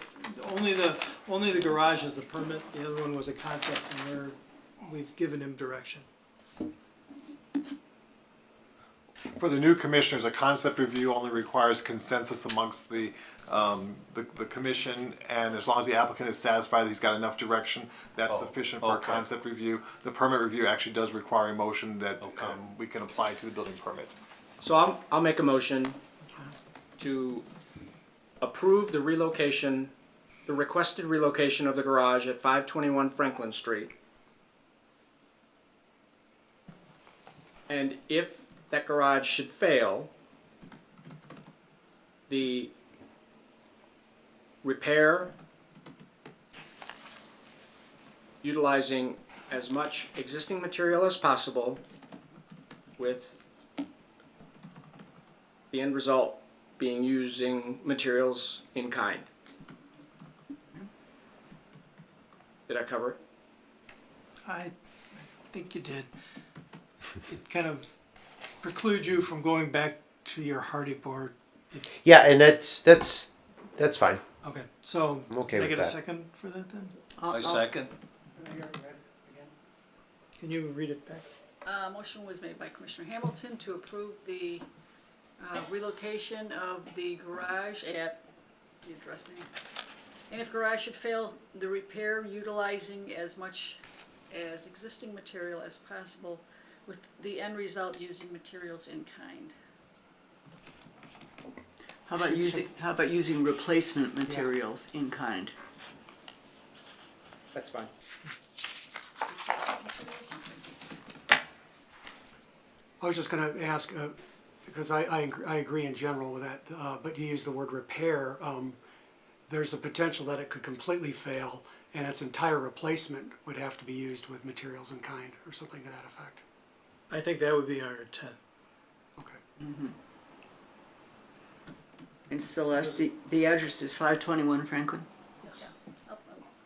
only the garage is the permit, the other one was a concept, and we've given him direction. For the new commissioners, a concept review only requires consensus amongst the commission, and as long as the applicant is satisfied that he's got enough direction, that's Oh, sufficient for a okay. concept review. The permit review actually does require a motion that Okay. we can apply to the building permit. So I'll make a motion to approve the relocation, the requested relocation of the garage at 521 Franklin Street. And if that garage should fail, the repair, utilizing as much existing material as possible with the end result being using materials in kind. Did I cover it? I think you did. It kind of precludes you from going back to your hardy board. Yeah, and that's fine. Okay, so I'm okay can I with get a that. second for that then? I second. Can you read it back? Motion was made by Commissioner Hamilton to approve the relocation of the garage at the address name. And if garage should fail, the repair utilizing as much as existing material as possible, with the end result using materials in kind. How about using replacement materials in kind? That's fine. I was just gonna ask, because I agree in general with that, but you used the word repair. There's the potential that it could completely fail and its entire replacement would have to be used with materials in kind or something to that effect. I think that would be our intent. Okay. And Celeste, the address is 521 Franklin? Yes.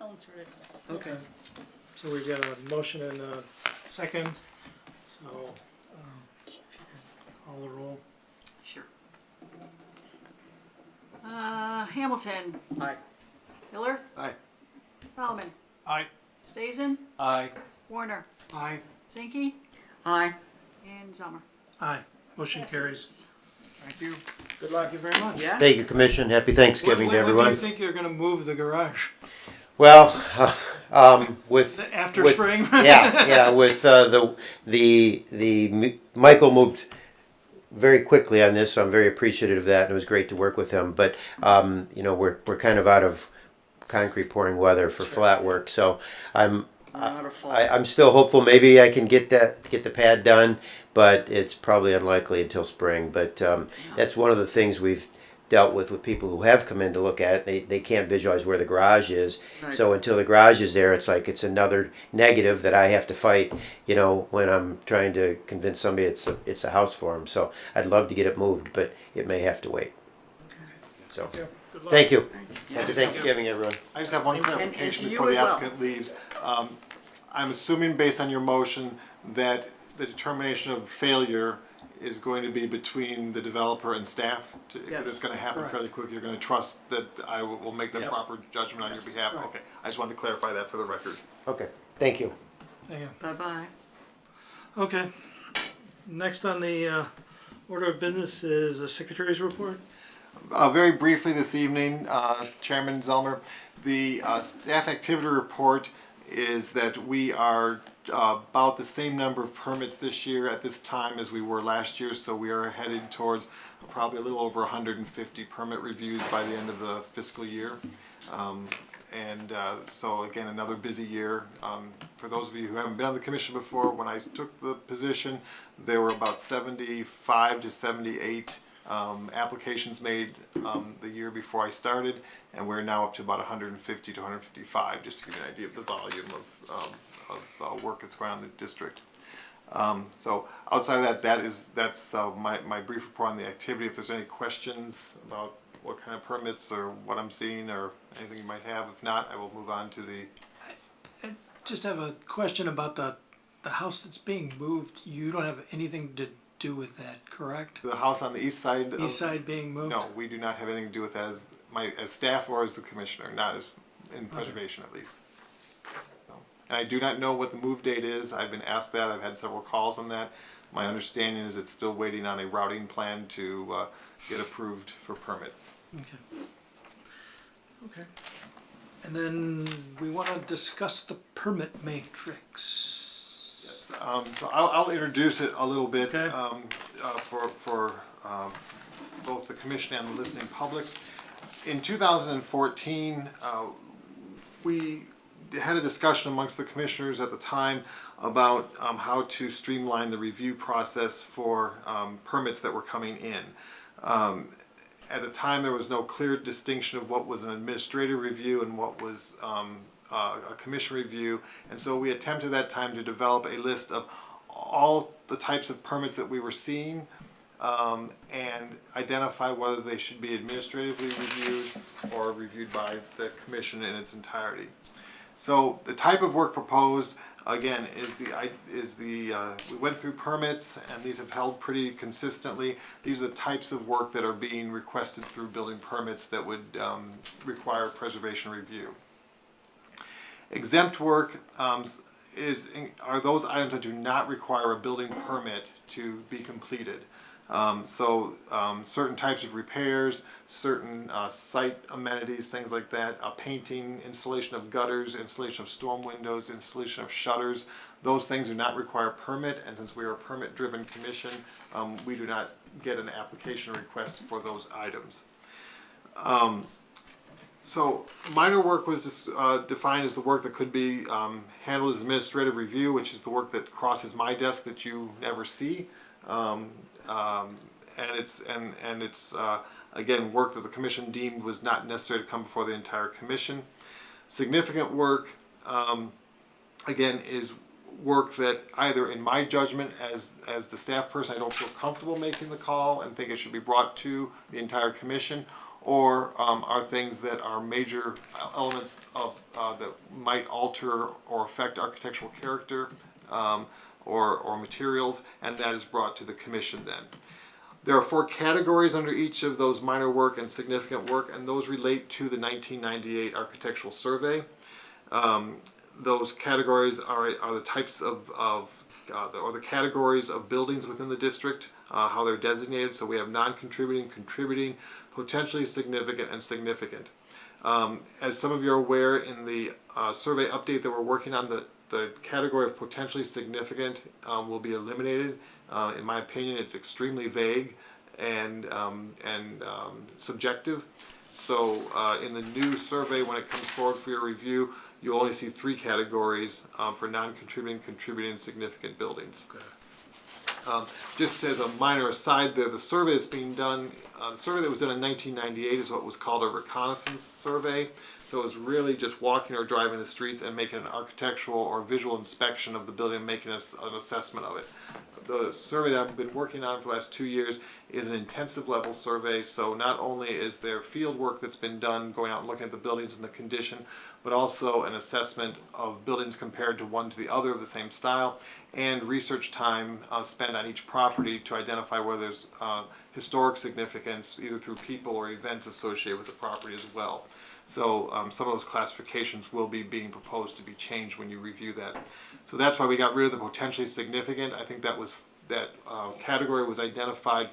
I'll insert it. Okay. So we've got a motion and a second. So, if you could call the roll. Sure. Hamilton, Aye. Hiller, Aye. Solomon, Aye. Stazen, Aye. Warner, Aye. Zinke, Aye. and Zommer. Aye. Motion Passes. carries. Thank you. Good luck. Thank you very much. Yeah? Thank you, Commission. Happy Thanksgiving to When do everyone. you think you're gonna move the garage? Well, with After with- spring? yeah, with Michael moved very quickly on this, so I'm very appreciative of that, and it was great to work with him. But we're kind of out of concrete pouring weather for flat work, so I'm Not a fault. I'm still hopeful. Maybe I can get the pad done, but it's probably unlikely until spring. But that's one of the things we've dealt with people who have come in to look at it. They can't visualize where the garage is. Right. So until the garage is there, it's like it's another negative that I have to fight, when I'm trying to convince somebody it's a house for them. So I'd love to get it moved, but it may have to wait. So Good luck. thank you. Yeah. Happy Thanksgiving, everyone. I just have one And clarification to you before the as well. applicant leaves. I'm assuming based on your motion that the determination of failure is going to be between the developer and staff? Yes. It's gonna happen Correct. fairly quickly, you're gonna trust that I will make the Yes. proper judgment on your behalf? Right. Okay, I just wanted to clarify that for the record. Okay, thank you. Thank you. Bye-bye. Okay. Next on the order of business is the secretary's report. Very briefly this evening, Chairman Zelmer, the staff activity report is that we are about the same number of permits this year at this time as we were last year, so we are headed towards probably a little over 150 permit reviews by the end of the fiscal year. So again, another busy year. For those of you who haven't been on the commission before, when I took the position, there were about 75 to 78 applications made the year before I started, and we're now up to about 150 to 155, just to give you an idea of the volume of work that's going on in the district. So outside of that, that's my brief report on the activity. If there's any questions about what kind of permits or what I'm seeing or anything you might have, if not, I will move on to the. I just have a question about the house that's being moved. You don't have anything to do with that, correct? The house on the east side. East side being moved? No, we do not have anything to do with that as staff or as the commissioner, not as in preservation at least. So, and I do not know what the move date is. I've been asked that. I've had several calls on that. My understanding is it's still waiting on a routing plan to get approved for permits. Okay. Okay. And then we want to discuss the permit matrix. So I'll introduce it a little bit Okay. For both the commission and the listening public. In 2014, we had a discussion amongst the commissioners at the time about how to streamline the review process for permits that were coming in. At the time, there was no clear distinction of what was an administrative review and what was a commission review, and so we attempted that time to develop a list of all the types of permits that we were seeing, and identify whether they should be administratively reviewed or reviewed by the commission in its entirety. So the type of work proposed, again, we went through permits, and these have held pretty consistently. These are the types of work that are being requested through building permits that would require preservation review. Exempt work are those items that do not require a building permit to be completed. Certain types of repairs, certain site amenities, things like that, painting, installation of gutters, installation of storm windows, installation of shutters, those things do not require a permit, and since we are a permit-driven commission, we do not get an application request for those items. So minor work was defined as the work that could be handled as administrative review, which is the work that crosses my desk that you never see. And it's again, work that the commission deemed was not necessary to come before the entire commission. Significant work, again, is work that either in my judgment as the staff person, I don't feel comfortable making the call and think it should be brought to the entire commission, or are things that are major elements of that might alter or affect architectural character or materials, and that is brought to the commission then. There are 4 categories under each of those minor work and significant work, and those relate to the 1998 architectural survey. Those categories are the types of or the categories of buildings within the district, how they're designated. So we have non-contributing, contributing, potentially significant, and significant. As some of you are aware, in the survey update that we're working on, the category of potentially significant will be eliminated. In my opinion, it's extremely vague and subjective. So in the new survey, when it comes forward for your review, you'll only see 3 categories for non-contributing, contributing, and significant buildings. Okay. Just as a minor aside there, the survey that's being done, the survey that was done in 1998 is what was called a reconnaissance survey. So it was really just walking or driving the streets and making an architectural or visual inspection of the building and making an assessment of it. The survey that I've been working on for the last 2 years is an intensive level survey, so not only is there field work that's been done going out and looking at the buildings and the condition, but also an assessment of buildings compared to one to the other of the same style, and research time spent on each property to identify whether there's historic significance either through people or events associated with the property as well. So some of those classifications will be being proposed to be changed when you review that. So that's why we got rid of the potentially significant. I think that category was identified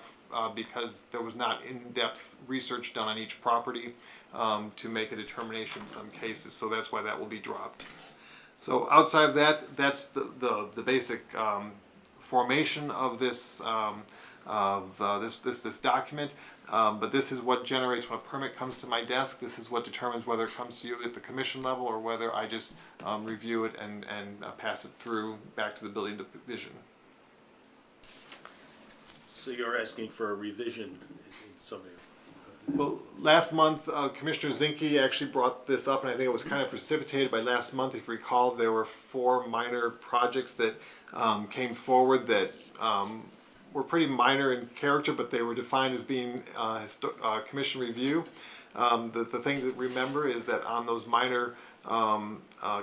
because there was not in-depth research done on each property to make a determination in some cases. So that's why that will be dropped. So outside of that, that's the basic formation of this this document. But this is what generates when a permit comes to my desk. This is what determines whether it comes to you at the commission level or whether I just review it and pass it through back to the building division. So you're asking for a revision in some area? Well, last month, Commissioner Zinke actually brought this up, and I think it was kind of precipitated by last month. If you recall, there were 4 minor projects that came forward that were pretty minor in character, but they were defined as being commission review. The thing to remember is that on those minor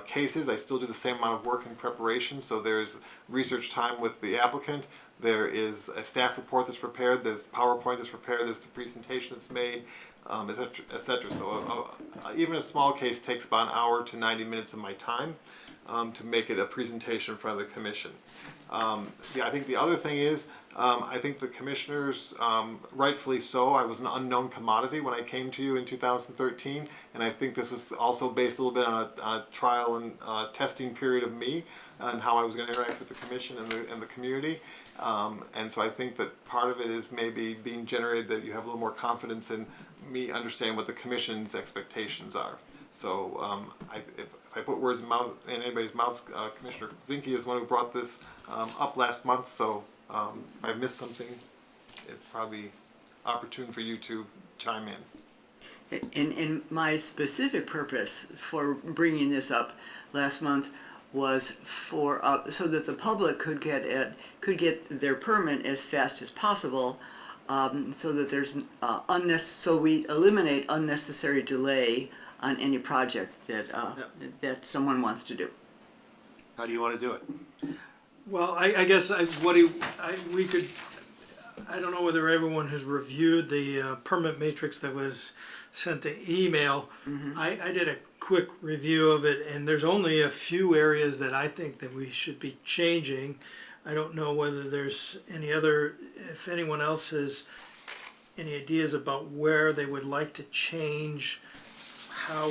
cases, I still do the same amount of work in preparation. So there's research time with the applicant. There is a staff report that's prepared. There's the PowerPoint that's prepared. There's the presentation that's made, et cetera, et cetera. So even a small case takes about an hour to 90 minutes of my time to make it a presentation in front of the commission. I think the other thing is, I think the commissioners, rightfully so, I was an unknown commodity when I came to you in 2013, and I think this was also based a little bit on a trial and testing period of me and how I was going to interact with the commission and the community. And so I think that part of it is maybe being generated that you have a little more confidence in me understanding what the commission's expectations are. So if I put words in anybody's mouth, Commissioner Zinke is the one who brought this up last month, so if I've missed something, it's probably opportune for you to chime in. And my specific purpose for bringing this up last month was for so that the public could get their permit as fast as possible, so that there's so we eliminate unnecessary delay on any project that someone wants to do. How do you want to do it? Well, I guess I don't know whether everyone has reviewed the permit matrix that was sent to email. I did a quick review of it, and there's only a few areas that I think that we should be changing. I don't know whether there's if anyone else has any ideas about where they would like to change how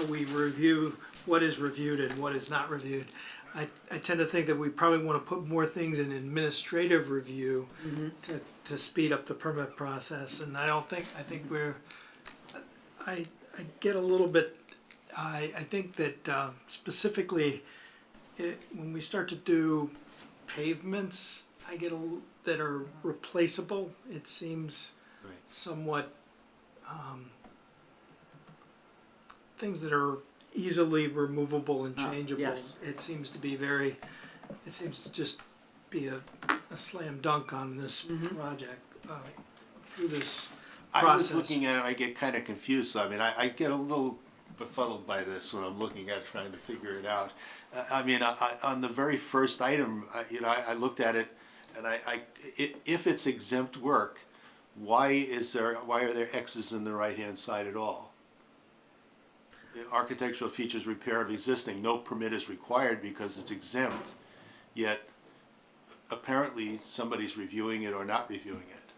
we review what is reviewed and what is not reviewed. I tend to think that we probably want to put more things in administrative review to speed up the permit process, and I think I get a little bit, I think that specifically when we start to do pavements, that are replaceable, it seems Right. somewhat things that are easily removable and changeable. Yes. It seems to just be a slam dunk on this project through this I process. was looking at it, I get kind of confused. So, I mean, I get a little befuddled by this when I'm looking at it, trying to figure it out. On the very first item, I looked at it, and if it's exempt work, why are there X's in the right-hand side at all? Architectural features, repair of existing, no permit is required because it's exempt, yet apparently somebody's reviewing it or not reviewing it.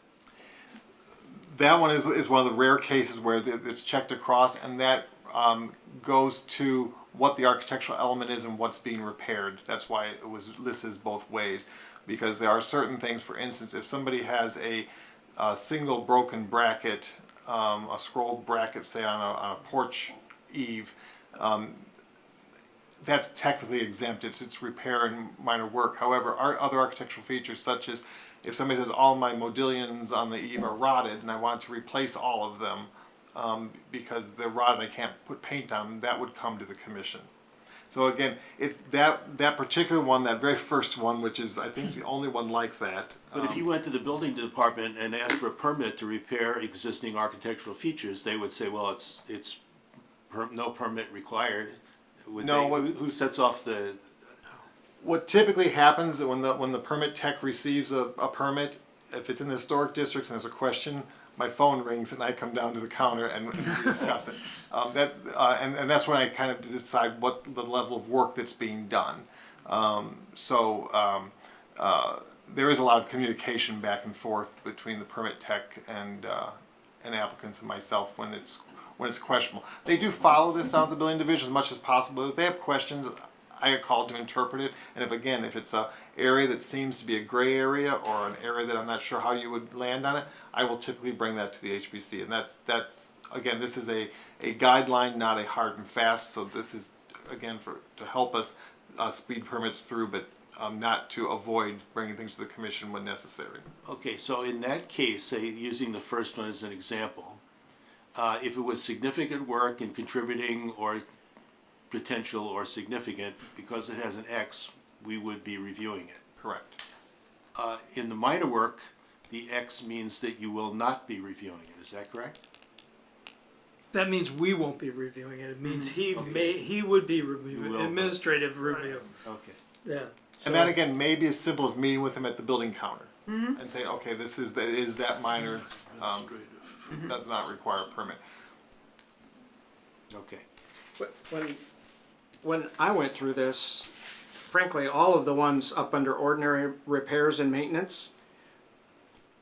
That one is one of the rare cases where it's checked across, and that goes to what the architectural element is and what's being repaired. That's why it was listed both ways, because there are certain things. For instance, if somebody has a single broken bracket, a scroll bracket, say on a porch eave, that's technically exempt. It's repair and minor work. However, our other architectural features, such as if somebody says all my modillions on the eave are rotted and I want to replace all of them because they're rotted, I can't put paint on them, that would come to the commission. So again, that particular one, that very first one, which is I think the only one like that. But if you went to the building department and asked for a permit to repair existing architectural features, they would say, well, it's no permit required. Who sets off the? What typically happens when the permit tech receives a permit, if it's in the historic district and there's a question, my phone rings and I come down to the counter and we discuss it. And that's when I kind of decide what the level of work that's being done. There is a lot of communication back and forth between the permit tech and applicants and myself when it's questionable. They do follow this down at the building division as much as possible. If they have questions, I get called to interpret it. And if it's a area that seems to be a gray area or an area that I'm not sure how you would land on it, I will typically bring that to the HBC. And that's again, this is a guideline, not a hard and fast. So this is again to help us speed permits through, but not to avoid bringing things to the commission when necessary. Okay, so in that case, say using the first one as an example, if it was significant work and contributing or potential or significant, because it has an X, we would be reviewing it. Correct. In the minor work, the X means that you will not be reviewing it. Is that correct? That means we won't be reviewing it. It means he would be reviewing will, administrative review. Okay. Yeah. And that again may be as simple as meeting with him at the building counter and saying, okay, this is that minor, does not require a permit. Okay. When I went through this, frankly, all of the ones up under ordinary repairs and maintenance,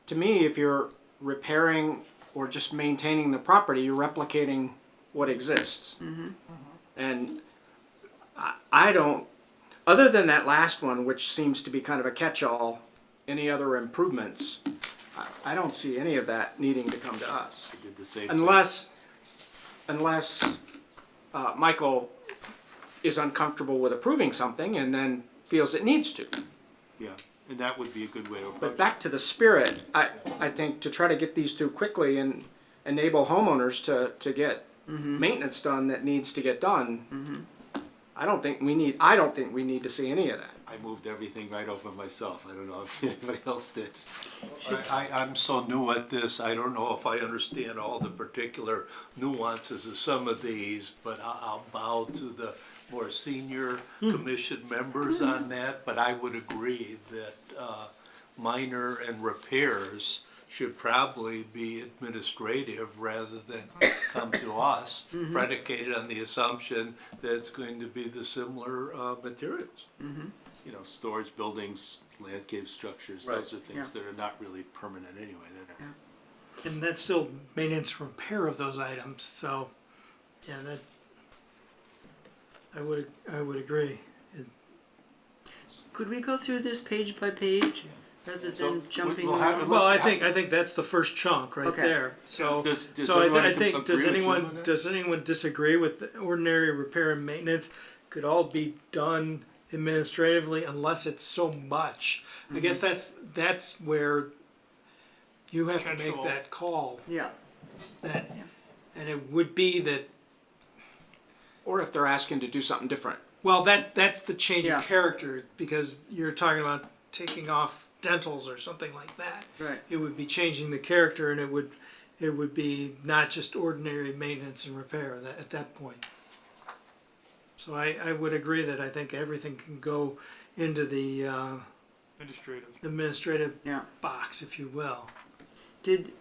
to me, if you're repairing or just maintaining the property, you're replicating what exists. And I don't, other than that last one, which seems to be kind of a catch-all, any other improvements, I don't see any of that needing to come to us. I did the same Unless Michael is uncomfortable with approving something and then feels it needs to. thing. Yeah, and that would be a good way to approach But back to the spirit, I think to try to get these through quickly and enable homeowners to get maintenance done that needs to get done, I don't think we need to see any of that. I moved everything right over myself. I don't know if anybody else did. I'm so new at this, I don't know if I understand all the particular nuances of some of these, but I'll bow to the more senior commission members on that, but I would agree that minor and repairs should probably be administrative rather than come to us, predicated on the assumption that it's going to be the similar materials. You know, storage buildings, landscape structures, those are things that are not really permanent anyway. They're And that's still maintenance repair of those items, so, yeah, that, I would agree. Could we go through this page by page rather So, than jumping we'll have around? it- Well, I think that's the first chunk right Okay. there, so. Does So everyone I think, agree with you on that? does anyone disagree with the ordinary repair and maintenance could all be done administratively unless it's so much? I guess that's where you have to make Conceptual. that call, Yeah, that, and it would be that, Or if they're asking to do something different. well, that's the change Yeah. of character, because you're talking about taking off dentals or something like that. right. It would be changing the character, and it would be not just ordinary maintenance and repair at that point. So I would agree that I think everything can go into the administrative Yeah. box, if you will. Did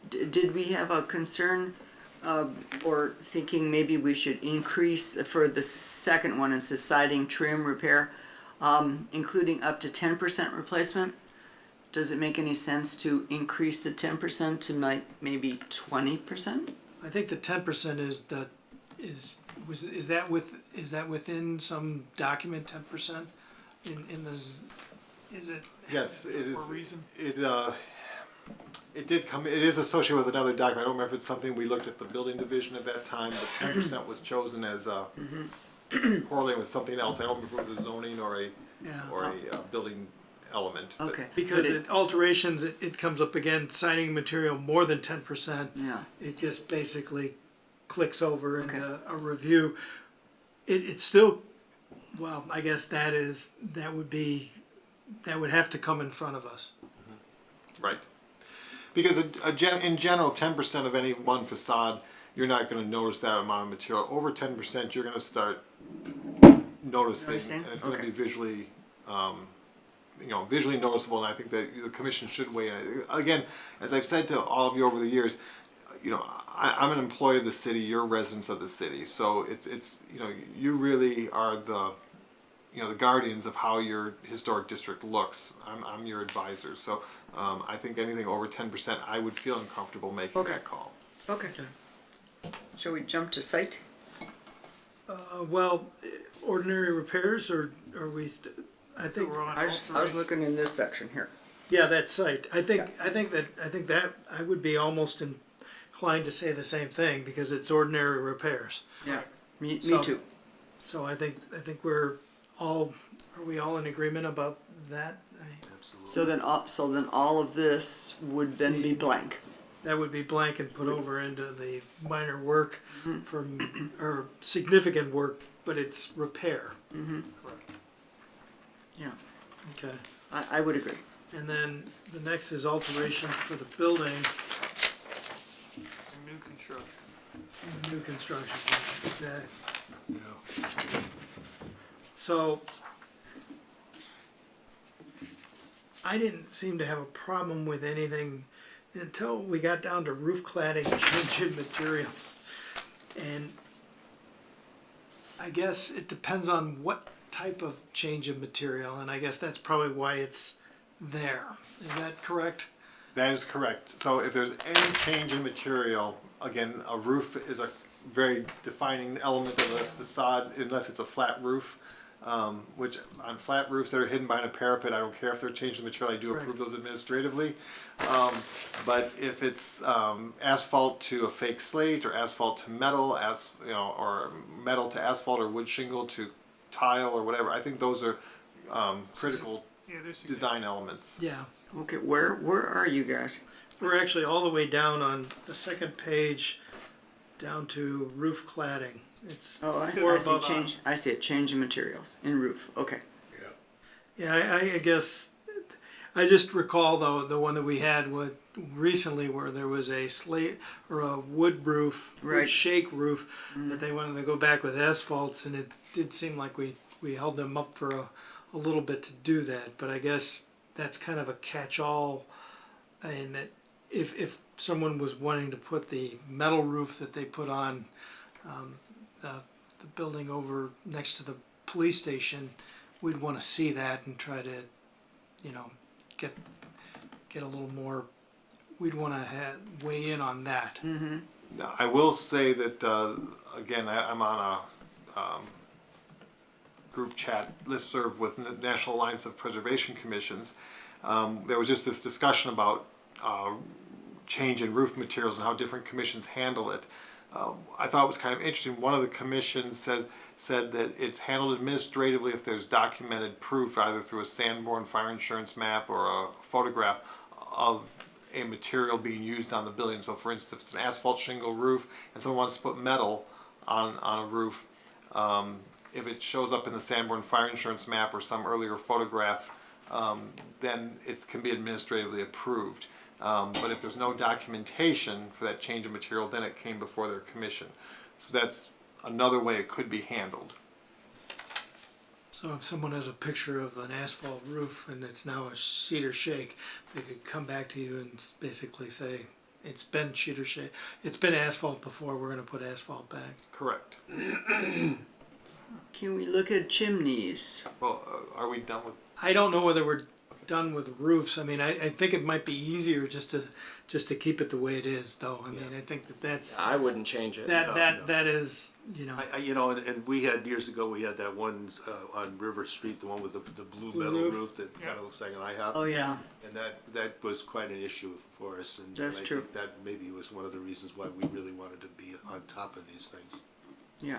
we have a concern or thinking maybe we should increase for the second one, it's the siding trim repair, including up to 10% replacement? Does it make any sense to increase the 10% to maybe 20%? I think the 10% is that within some document, 10% in this, is it? Yes, it is. For a reason? It did come, it is associated with another document. I don't remember if it's something we looked at the building division at that time, but 10% was chosen as correlating with something else. I don't remember if it was a zoning or a Yeah. building element. but- Okay. Because But it alterations, it comes up again, siding material more than 10%. Yeah, It just basically clicks over Okay. into a review. It's still, well, I guess that would have to come in front of us. Right. Because in general, 10% of any one facade, you're not going to notice that amount of material. Over 10%, you're going to start noticing, and it's going to Okay. be visually, visually noticeable. And I think that the commission should weigh in. Again, as I've said to all of you over the years, I'm an employee of the city. You're residents of the city, so it's you really are the guardians of how your historic district looks. I'm your advisor, so I think anything over 10%, I would feel uncomfortable making Okay. that call. okay. Shall we jump to site? Well, ordinary repairs, or are we, I think, I was looking in this section here. yeah, that site. I think that I would be almost inclined to say the same thing, because it's ordinary repairs. Yeah, me So- too. So I think are we all in agreement about that? Absolutely. So then all of this would then be blank. That would be blank and put over into the minor work or significant work, but it's repair. Yeah, Okay. I would agree. And then the next is alterations for the building. New construction. Okay. So I didn't seem to have a problem with anything until we got down to roof cladding, change in materials. And I guess it depends on what type of change in material, and I guess that's probably why it's there. Is that correct? That is correct. So if there's any change in material, again, a roof is a very defining element of a facade, unless it's a flat roof. Which on flat roofs that are hidden behind a parapet, I don't care if they're changing material. I do approve those administratively. But if it's asphalt to a fake slate, or asphalt to metal, or metal to asphalt, or wood shingle to tile, or whatever, I think those are critical design elements. Yeah. Okay, where are you guys? We're actually all the way down on the second page, down to roof cladding. It's Oh, four I see above. change, I see it, change in materials, in roof, okay. Yeah, I guess, I just recall though, the one that we had with recently where there was a slate or a wood roof, wood Right. shake roof, that they wanted to go back with asphalts, and it did seem like we held them up for a little bit to do that, but I guess that's kind of a catch-all, and that if someone was wanting to put the metal roof that they put on the building over next to the police station, we'd want to see that and try to, you know, get a little more. We'd want to weigh in on that. Now, I will say that, again, I'm on a group chat listserv with the National Alliance of Preservation Commissions. There was just this discussion about change in roof materials and how different commissions handle it. I thought it was kind of interesting. One of the commissions said that it's handled administratively if there's documented proof, either through a Sanborn fire insurance map or a photograph of a material being used on the building. So for instance, if it's an asphalt shingle roof and someone wants to put metal on a roof, if it shows up in the Sanborn fire insurance map or some earlier photograph, then it can be administratively approved. But if there's no documentation for that change of material, then it came before their commission. So that's another way it could be handled. So if someone has a picture of an asphalt roof and it's now a cedar shake, they could come back to you and basically say, it's been cedar shake, it's been asphalt before, we're going to put asphalt back. Correct. Can we look at chimneys? Well, are we done with? I don't know whether we're done with roofs. I mean, I think it might be easier just to keep it the way it is, though. I mean, I think that's I wouldn't change it. that is, you know. You know, and we had, years ago, we had that one on River Street, the one with the blue metal roof. roof that kind of looks like an IHOP. Oh, yeah, And that was quite an issue for us, and That's I true. think that maybe was one of the reasons why we really wanted to be on top of these things. yeah.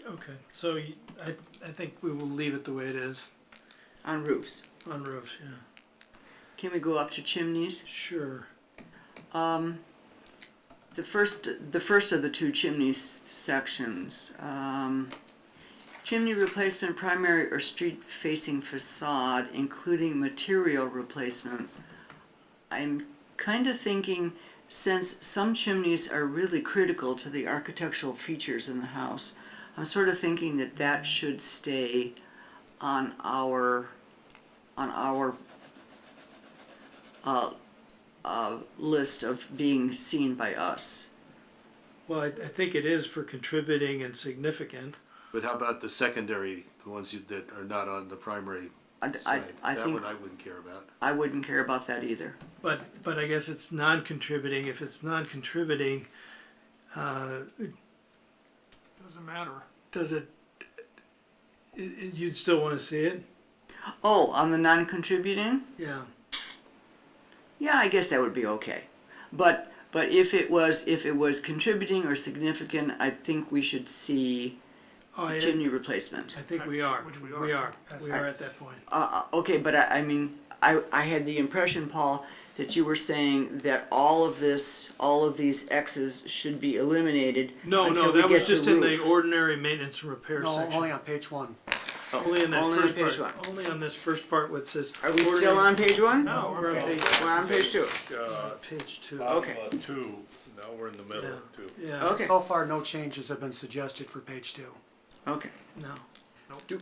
Okay, so I think we will leave it the way it is On roofs. on roofs. Yeah, Can we go up to chimneys? sure. The first of the two chimney sections. Chimney replacement, primary or street-facing facade, including material replacement. I'm kind of thinking, since some chimneys are really critical to the architectural features in the house, I'm sort of thinking that should stay on our list of being seen by us. Well, I think it is for contributing and significant. But how about the secondary, the ones that are not on the primary I side? That think one I wouldn't care about. I wouldn't care about that either. But I guess it's non-contributing. If it's non-contributing, Doesn't matter. does it? You'd still want to see it? Oh, on the non-contributing? Yeah. Yeah, I guess that would be okay. But if it was contributing or significant, I think we should see Oh, the chimney replacement. I think we are. Which We we are. are. We are at that point. Okay, but I mean, I had the impression, Paul, that you were saying that all of these X's should be eliminated. No, until no, we that get was to just in the roof. ordinary maintenance and repair No, section. only on page 1. Only in that only on first page part. one. Only on this first part where it says. Are we still on page 1? No, we're on page, We're on page 2. page 2. Okay. Two, now we're in the middle Yeah. of two. Yeah. Okay. So far, no changes have been suggested for page 2. Okay. No.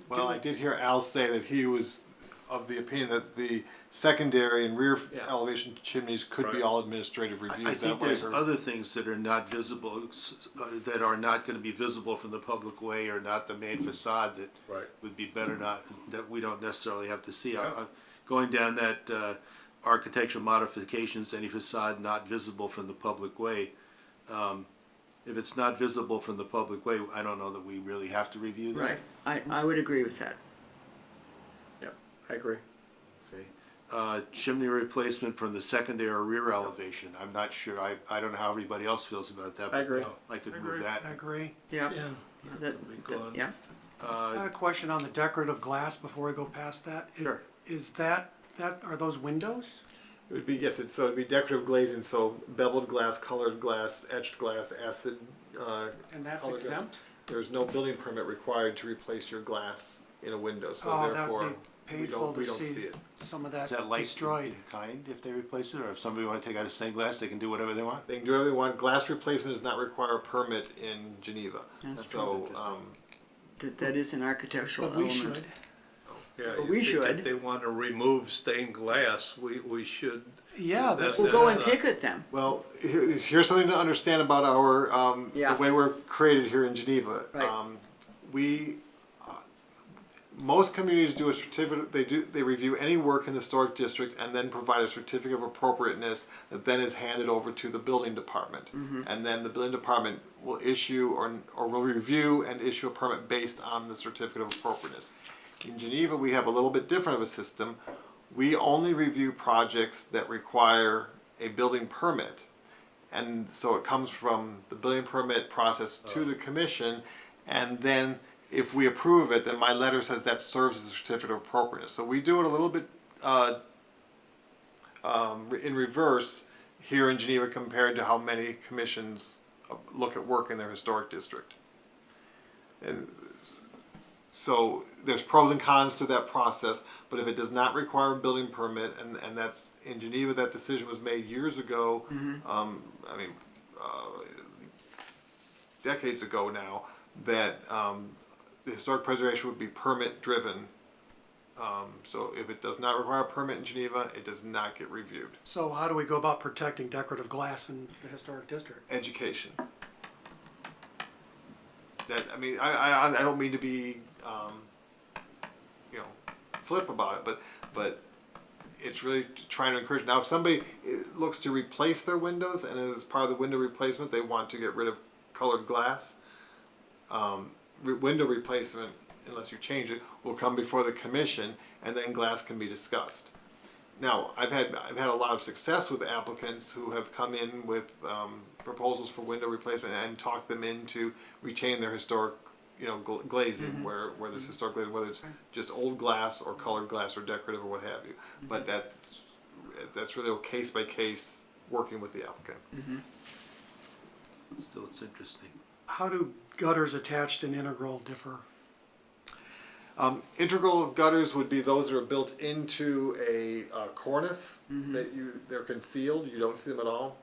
Well, I did hear Al say that he was of the opinion that the secondary and rear elevation chimneys could be Right. all administrative reviews. I That think way there's her- other things that are not visible, that are not gonna be visible from the public way or not the main facade that Right. would be better not, that we don't necessarily have to see. Going down that architectural modifications, any facade not visible from the public way, if it's not visible from the public way, I don't know that we really have to review that. Right. I would agree with that. Yep, I agree. Okay. Chimney replacement from the secondary or rear elevation, I'm not sure, I don't know how everybody else feels about that. I agree. but I could move that. I agree. Yeah. Yeah. Yeah. I have a question on the decorative glass before we go past that. Sure. Is that are those windows? It would be, yes, so it'd be decorative glazing, so beveled glass, colored glass, etched glass, acid, And that's colored glass. exempt? There's no building permit required to replace your glass in a window, so Oh, that therefore, would be painful we to don't see see it. some of Is that that like destroyed. in kind if they replace it, or if somebody want to take out a stained glass, they can do whatever they want? They can do whatever they want. Glass replacement does not require a permit in Geneva. That's So, That is an architectural But we element. should. yeah, But we If should. they want to remove stained glass, we should. Yeah, that's, We'll go and That's, pick at them. well, here's something to understand about our, Yeah. the way we're created here in Geneva. Right. We, most communities do a certificate, they review any work in the historic district and then provide a certificate of appropriateness that then is handed over to the building department. And then the building department will issue or will review and issue a permit based on the certificate of appropriateness. In Geneva, we have a little bit different of a system. We only review projects that require a building permit. And so it comes from the building permit process to the commission, and then if we approve it, then my letter says that serves as a certificate of appropriateness. So we do it a little bit in reverse here in Geneva compared to how many commissions look at work in their historic district. And so there's pros and cons to that process, but if it does not require a building permit, and that's, in Geneva, that decision was made years ago, decades ago now, that the historic preservation would be permit driven. So if it does not require a permit in Geneva, it does not get reviewed. so how do we go about protecting decorative glass in the historic district? Education. That, I mean, I don't mean to be, flip about it, but it's really trying to encourage. Now, if somebody looks to replace their windows, and as part of the window replacement, they want to get rid of colored glass, window replacement, unless you change it, will come before the commission, and then glass can be discussed. Now, I've had a lot of success with applicants who have come in with proposals for window replacement and talked them into retaining their historic, glazing, where there's historic glazing, whether it's just old glass or colored glass or decorative or what have you. But that's really a case by case working with the applicant. Still, it's interesting. How do gutters attached and integral differ? Integral gutters would be those that are built into a cornice that they're concealed. You don't see them at all,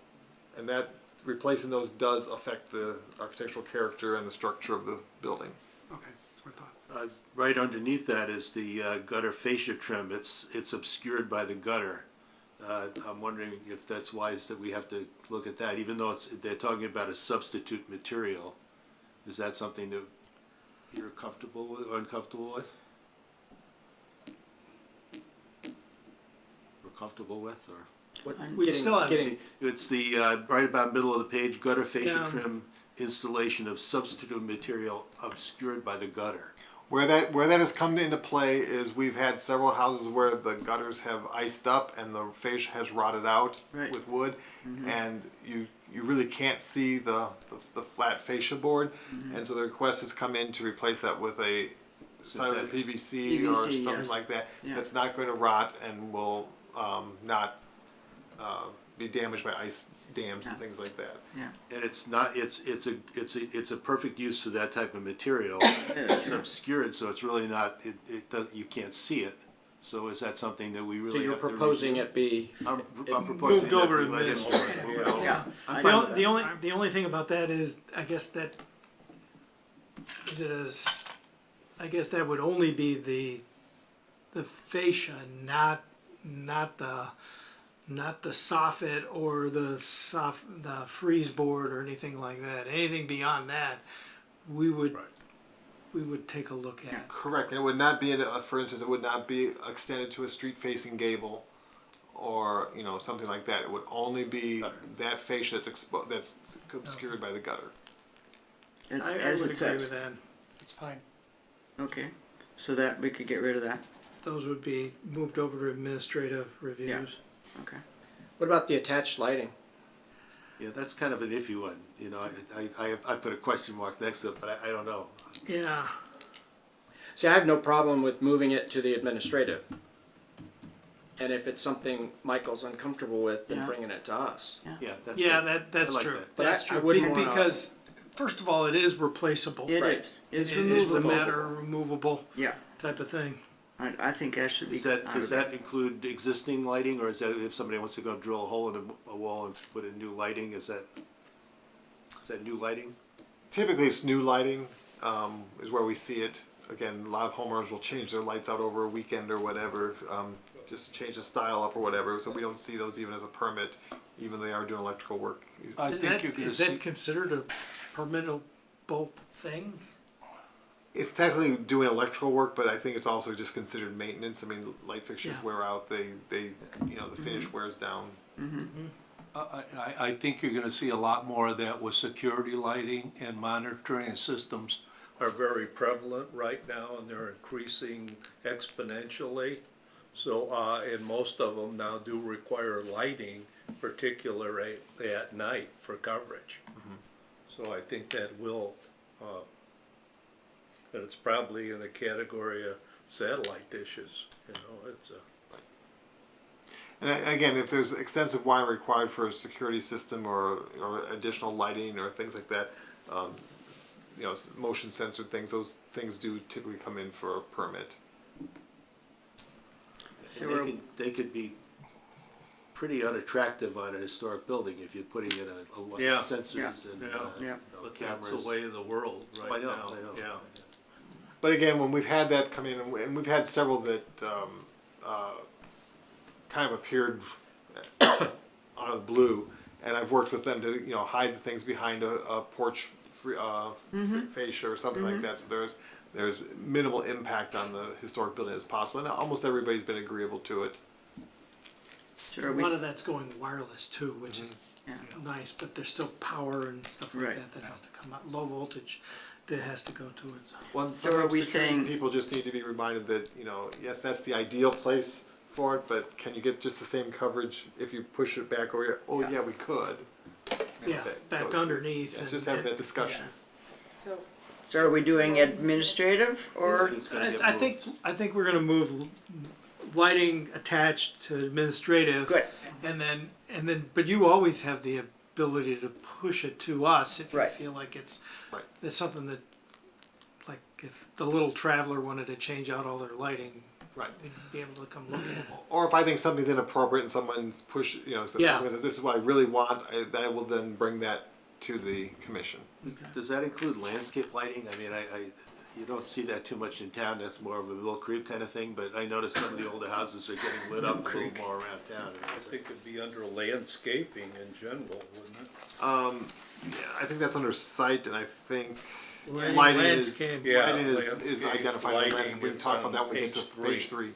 and that replacing those does affect the architectural character and the structure of the building. Okay, that's what I thought. Right underneath that is the gutter fascia trim. It's obscured by the gutter. I'm wondering if that's wise that we have to look at that, even though they're talking about a substitute material. Is that something that you're comfortable with or uncomfortable with? Or comfortable with, or? We'd still have- It's the right about middle of the page, gutter fascia Yeah. trim installation of substitute material obscured by the gutter. Where that has come into play is we've had several houses where the gutters have iced up and the fascia has rotted out Right. with wood, and you really can't see the flat fascia board, and so the request has come in to replace that with a silent Synthetic. PVC or PVC, something yes. like that. Yeah. That's not going to rot and will not be damaged by ice dams and Yeah. things like that. Yeah. And it's not, it's a perfect use for that type of material. is, It's yeah. obscured, so it's really not, it does, you can't see it. So is that something that we So really you're have to? proposing it be, I'm it proposing moved that over we let him administrative. move it over. Yeah. I'm The, fine on- with the that. only the only thing about that is, I guess that would only be the fascia, not the soffit or the freeze board or anything like that. Anything beyond that, we would take a look at. Correct, and it would not be, for instance, it would not be extended to a street-facing gable, or something like that. It would only be that fascia that's obscured by the gutter. I As would it agree says. with that. It's fine. Okay, so that we could get rid of that. Those would be moved over to administrative reviews. Okay. what about the attached lighting? Yeah, that's kind of an iffy one, I put a question mark next to it, but I don't know. Yeah. See, I have no problem with moving it to the administrative. And if it's something Michael's uncomfortable with, then Yeah. bringing it to us. Yeah, that's Yeah, good. that's I like true. that. But That's I true. wouldn't wanna- Because, first of all, it is replaceable. It Right. is. It's It's a removable. matter of removable Yeah, type of thing. I think that should be. Is that, out does of that include existing lighting, or is that if somebody wants to go drill a hole in a wall and put in new lighting, is that new lighting? Typically, it's new lighting is where we see it. Again, a lot of homeowners will change their lights out over a weekend or whatever, just to change the style up or whatever. So we don't see those even as a permit, even though they are doing electrical work. I Is think that, you're gonna is see, that considered a permittable thing? It's technically doing electrical work, but I think it's also just considered maintenance. I mean, light fixtures Yeah. wear out. They the finish wears down. I think you're gonna see a lot more of that with security lighting, and monitoring systems are very prevalent right now, and they're increasing exponentially. So, and most of them now do require lighting, particularly at night for coverage. So I think that will, and it's probably in the category of satellite dishes, it's a. And again, if there's extensive wiring required for a security system or additional lighting or things like that, motion sensor things, those things do typically come in for a permit. So And they could be pretty unattractive on a historic building if you're putting in a lot Yeah. of sensors and Yeah. Yeah. But cameras. that's the way of the world I right know, now, I know. yeah. But again, when we've had that come in, and we've had several that kind of appeared out of the blue, and I've worked with them to hide the things behind a porch fascia or something like that. So there's minimal impact on the historic building as possible, and almost everybody's been agreeable to it. So A are we lot of that's going wireless too, which is Yeah. nice, but there's still power and stuff like Right. that has to come out, low voltage that has to go to it. Well, So are sometimes we security saying- people just need to be reminded that yes, that's the ideal place for it, but can you get just the same coverage if you push it back over here? Oh yeah, we could. Yeah, Okay, back so it's underneath. it's just and- having that discussion. So, So are we doing administrative or? It's gonna get I think moved. I think we're gonna move lighting attached to administrative. Good. And then, but you always have the ability to push it to us if you Right. feel like it's Right. something that, like if the little traveler wanted to change out all their lighting, Right. we'd be able to come look at it. Or if I think something's inappropriate and someone's says, Yeah. this is what I really want, I will then bring that to the commission. Does that include landscape lighting? I mean, you don't see that too much in town. That's more of a Mill Creek kind of thing. But I noticed some of the older houses are getting lit up a little more around town. I think it'd be under landscaping in general, wouldn't it? Yeah, I think that's under site, and I think Lighting, lighting landscape. is, Yeah, lighting is landscape, identified on lighting landscape. We can is talk on about that when we get to page page three. 3.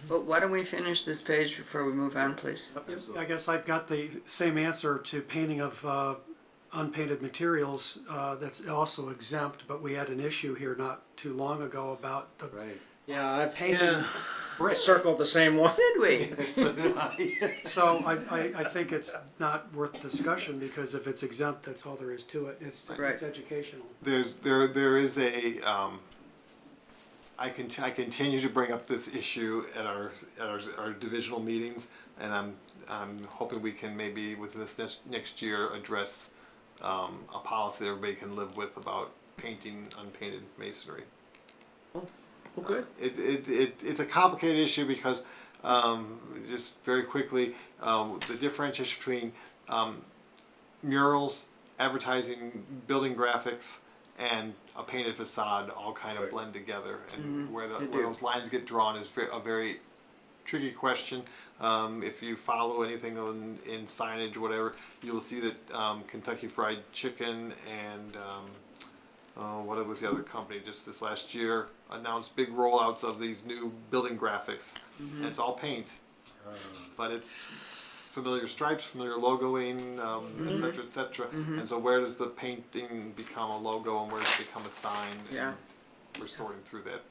But why don't we finish this page before we move on, please? I guess I've got the same answer to painting of unpainted materials that's also exempt, but we had an issue here not too long ago about the Right. Yeah, I painted, Yeah. I circled the same one. Did we? So I think it's not worth discussion because if it's exempt, that's all there is to it. It's Right. educational. There is a I continue to bring up this issue at our divisional meetings, and I'm hoping we can maybe within this next year address a policy that everybody can live with about painting unpainted masonry. Well, good. It's a complicated issue because just very quickly the differentiation between murals, advertising, building graphics, and a painted facade all kind of blend together, and where those lines get drawn is a very tricky question. If you follow anything in signage or whatever, you will see that Kentucky Fried Chicken and what was the other company just this last year announced big rollouts of these new building graphics, and it's all paint, but it's familiar stripes, familiar logoing, et cetera, and so where does the painting become a logo and where does it become a sign? Yeah. And we're sorting through that.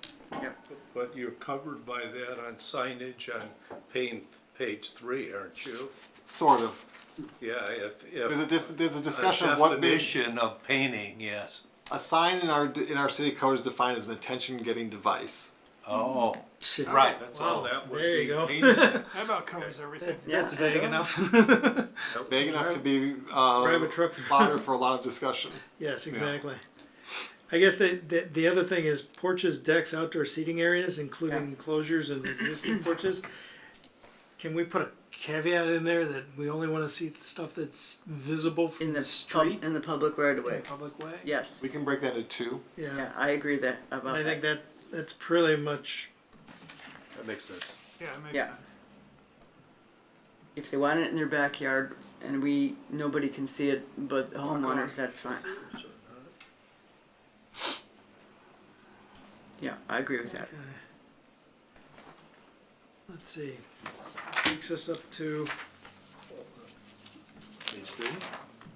Yep. But you're covered by that on signage on page 3, aren't you? Sort of. Yeah, if There's a a discussion of what definition of painting, yes. a sign in our city code is defined as an attention-getting device. Oh, right. That's Well, all. that would There you be go. painted. That about covers everything. That's Yeah, vague I know. enough. Big enough to be Private truck. fodder for a lot of discussion. Yes, exactly. I guess the other thing is porches, decks, outdoor seating areas, including enclosures and existing porches. Can we put a caveat in there that we only want to see stuff that's visible from In the the street, in the public right in away. a public way? Yes. We can break that into two. Yeah, I agree that And about I that. think that's pretty much. That makes sense. Yeah, it makes Yeah. sense. If they want it in their backyard and nobody can see it but the homeowners, that's fine. Yeah, I agree with that. Okay. Let's see. Takes us up to Page 3?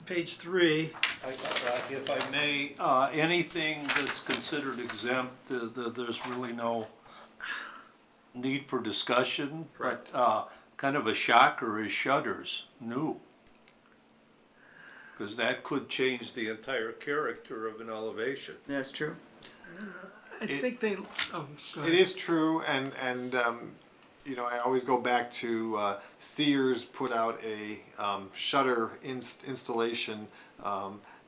page 3. If I may, anything that's considered exempt, there's really no need for discussion. But kind of a shocker is shutters new. Because that could change the entire character of an elevation. That's true. I think they. Oh, go It ahead. is true, and you know, I always go back to Sears put out a shutter installation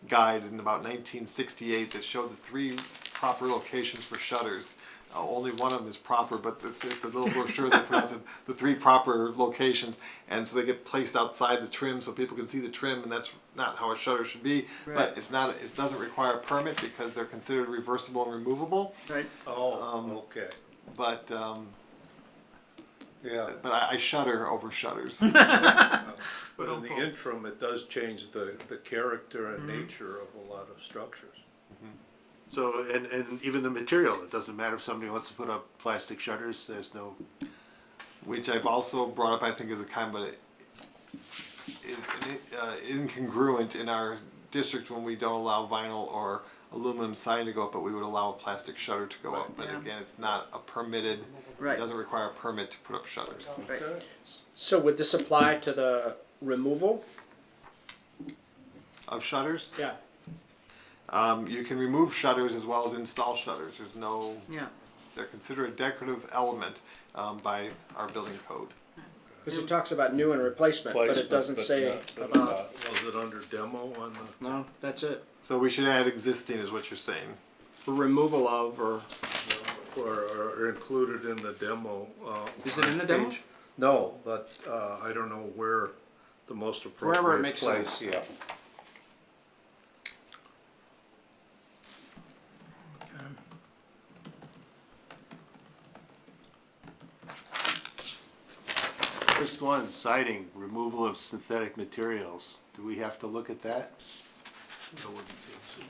guide in about 1968 that showed the 3 proper locations for shutters. Only one of them is proper, but it's the little brochure they put out said the 3 proper locations, and so they get placed outside the trim so people can see the trim, and that's not how a shutter should be. Right. But it's not. It doesn't require a permit because they're considered reversible and removable. Right? Oh, okay. But Yeah. but I shudder over shutters. But in the interim, it does change the character and nature of a lot of structures. So, and even the material, it doesn't matter if somebody wants to put up plastic shutters, there's no, Which I've also brought up, I think, as a kind of is incongruent in our district when we don't allow vinyl or aluminum sign to go up, but we would allow a plastic shutter to go up. But Yeah. again, it's not a permitted. Right. It doesn't require a permit to put up shutters. Right. So would this apply to the removal? Of shutters, Yeah. you can remove shutters as well as install shutters. There's no. Yeah. They're considered a decorative element by our building code. Because it talks about new and replacement, but it doesn't say about, Was it under demo on the? no, that's it. So we should add existing, is what you're saying. Removal of, or, Or included in the demo. Is it in the demo? page. No, but I don't know where the most appropriate Wherever it makes place, sense. yeah. first one, siding, removal of synthetic materials. Do we have to look at that? I wouldn't think so.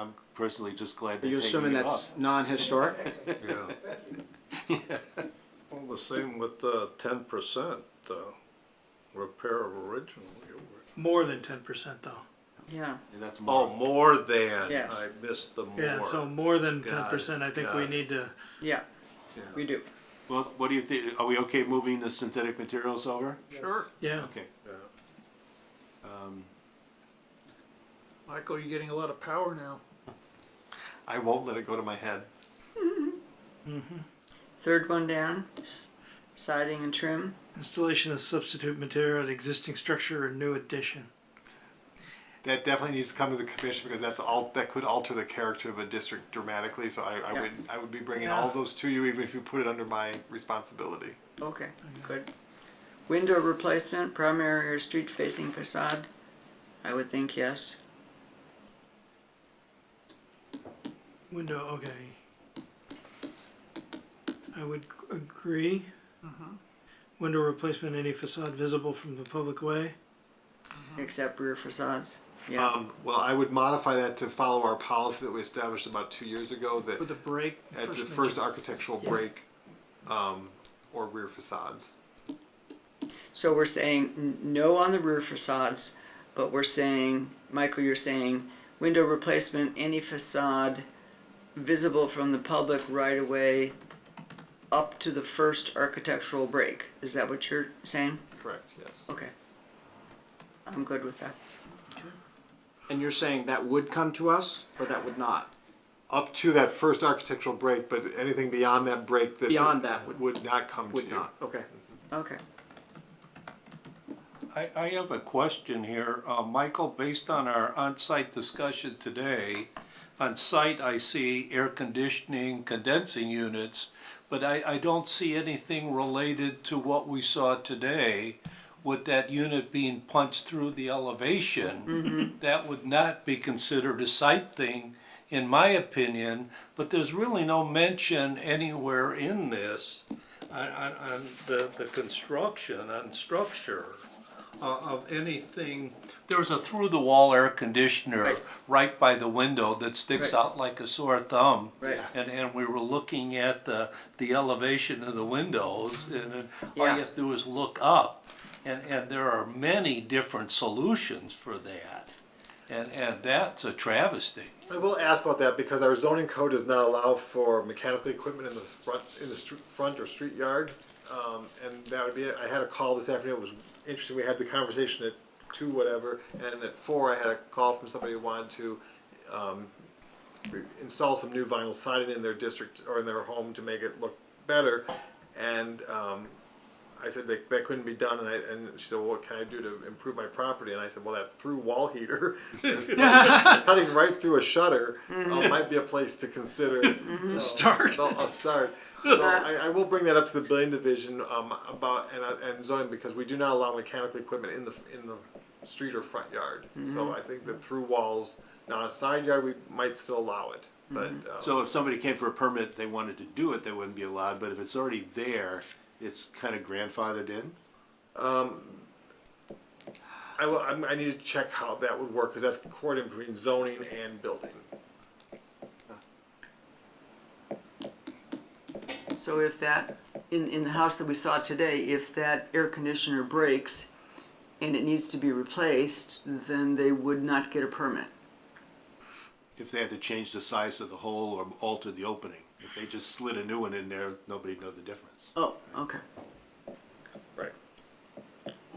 I'm personally just glad are they're you taking assuming it that's off. non-historic? Yeah. Well, the same with the 10% repair of original. More than 10% though. Yeah. And that's Oh, more. more than. Yes. I missed the more. Yeah, so more than Got 10%. it, I think got we it. need to. Yeah. Yeah. We do. Well, what do you think? Are we okay moving the synthetic materials over? Sure. Yeah. Okay. Yeah. Michael, you're getting a lot of power now. I won't let it go to my head. Third one down, siding and trim. Installation of substitute material at existing structure or new addition. That definitely needs to come to the commission because that could alter the character of a district dramatically. So Yeah. I would be bringing Yeah. all those to you even if you put it under my responsibility. Okay, good. Window replacement, primary or street facing facade. I would think yes. Window, okay. I would agree. Window replacement, any facade visible from the public way. Except rear facades. Yeah. Well, I would modify that to follow our policy that we established about 2 years ago that With a break. at the mention. first architectural Yeah. break or rear facades. So we're saying no on the rear facades, but we're saying, Michael, you're saying window replacement, any facade visible from the public right away up to the first architectural break. Is that what you're saying? Correct, yes. Okay. I'm good with that. And you're saying that would come to us, or that would not? up to that first architectural break, but anything beyond that break Beyond that would not come to Would you. not, okay. Okay. I have a question here. Michael, based on our on-site discussion today, on site I see air conditioning, condensing units, but I don't see anything related to what we saw today with that unit being punched through the elevation. That would not be considered a site thing, in my opinion, but there's really no mention anywhere in this on the construction, on structure of anything. There's a through-the-wall air conditioner right by the window that sticks Right. out like a sore thumb. Right. And we were looking at the elevation of the windows, and then all Yeah. you have to do is look up. And there are many different solutions for that. And that's a travesty. I will ask about that because our zoning code does not allow for mechanical equipment in the front or street yard. And that would be it. I had a call this afternoon. It was interesting. We had the conversation at 2 whatever, and at 4 I had a call from somebody who wanted to install some new vinyl siding in their district or in their home to make it look better. And I said that couldn't be done, and she said, well, what can I do to improve my property? And I said, well, that through wall heater is cutting right through a shutter might be a place to consider. Start. A start. So I will bring that up to the building division about and zoning, because we do not allow mechanical equipment in the street or front yard. So I think that through walls, now a side yard, we might still allow it. But So if somebody came for a permit, they wanted to do it, they wouldn't be allowed, but if it's already there, it's kind of grandfathered in? I need to check how that would work, because that's coordinated between zoning and building. So if that, in the house that we saw today, if that air conditioner breaks and it needs to be replaced, then they would not get a permit. If they had to change the size of the hole or alter the opening. If they just slid a new one in there, nobody'd know the difference. Oh, okay, Right.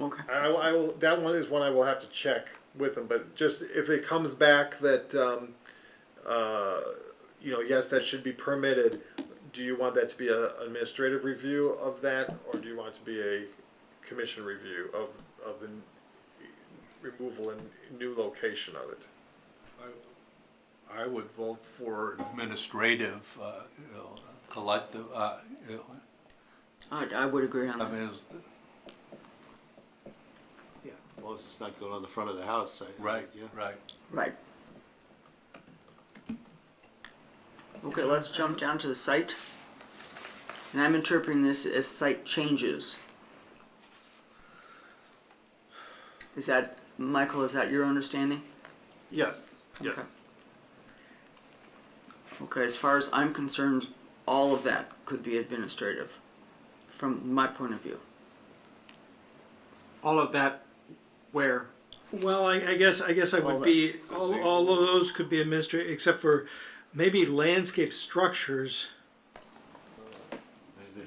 okay. I will. That one is one I will have to check with them. But just if it comes back that, yes, that should be permitted. Do you want that to be an administrative review of that, or do you want it to be a commission review of the removal and new location of it? I would vote for administrative, collective, I would agree on I that. mean, Yeah, as long as it's not going on the front of the house. right, Yeah. right. Right. Okay, let's jump down to the site. And I'm interpreting this as site changes. Is that, Michael, is that your understanding? Yes. Yes. Okay, as far as I'm concerned, all of that could be administrative, from my point of view. All of that, where? Well, I guess I All would be, all of those could be administrative, except for maybe landscape structures.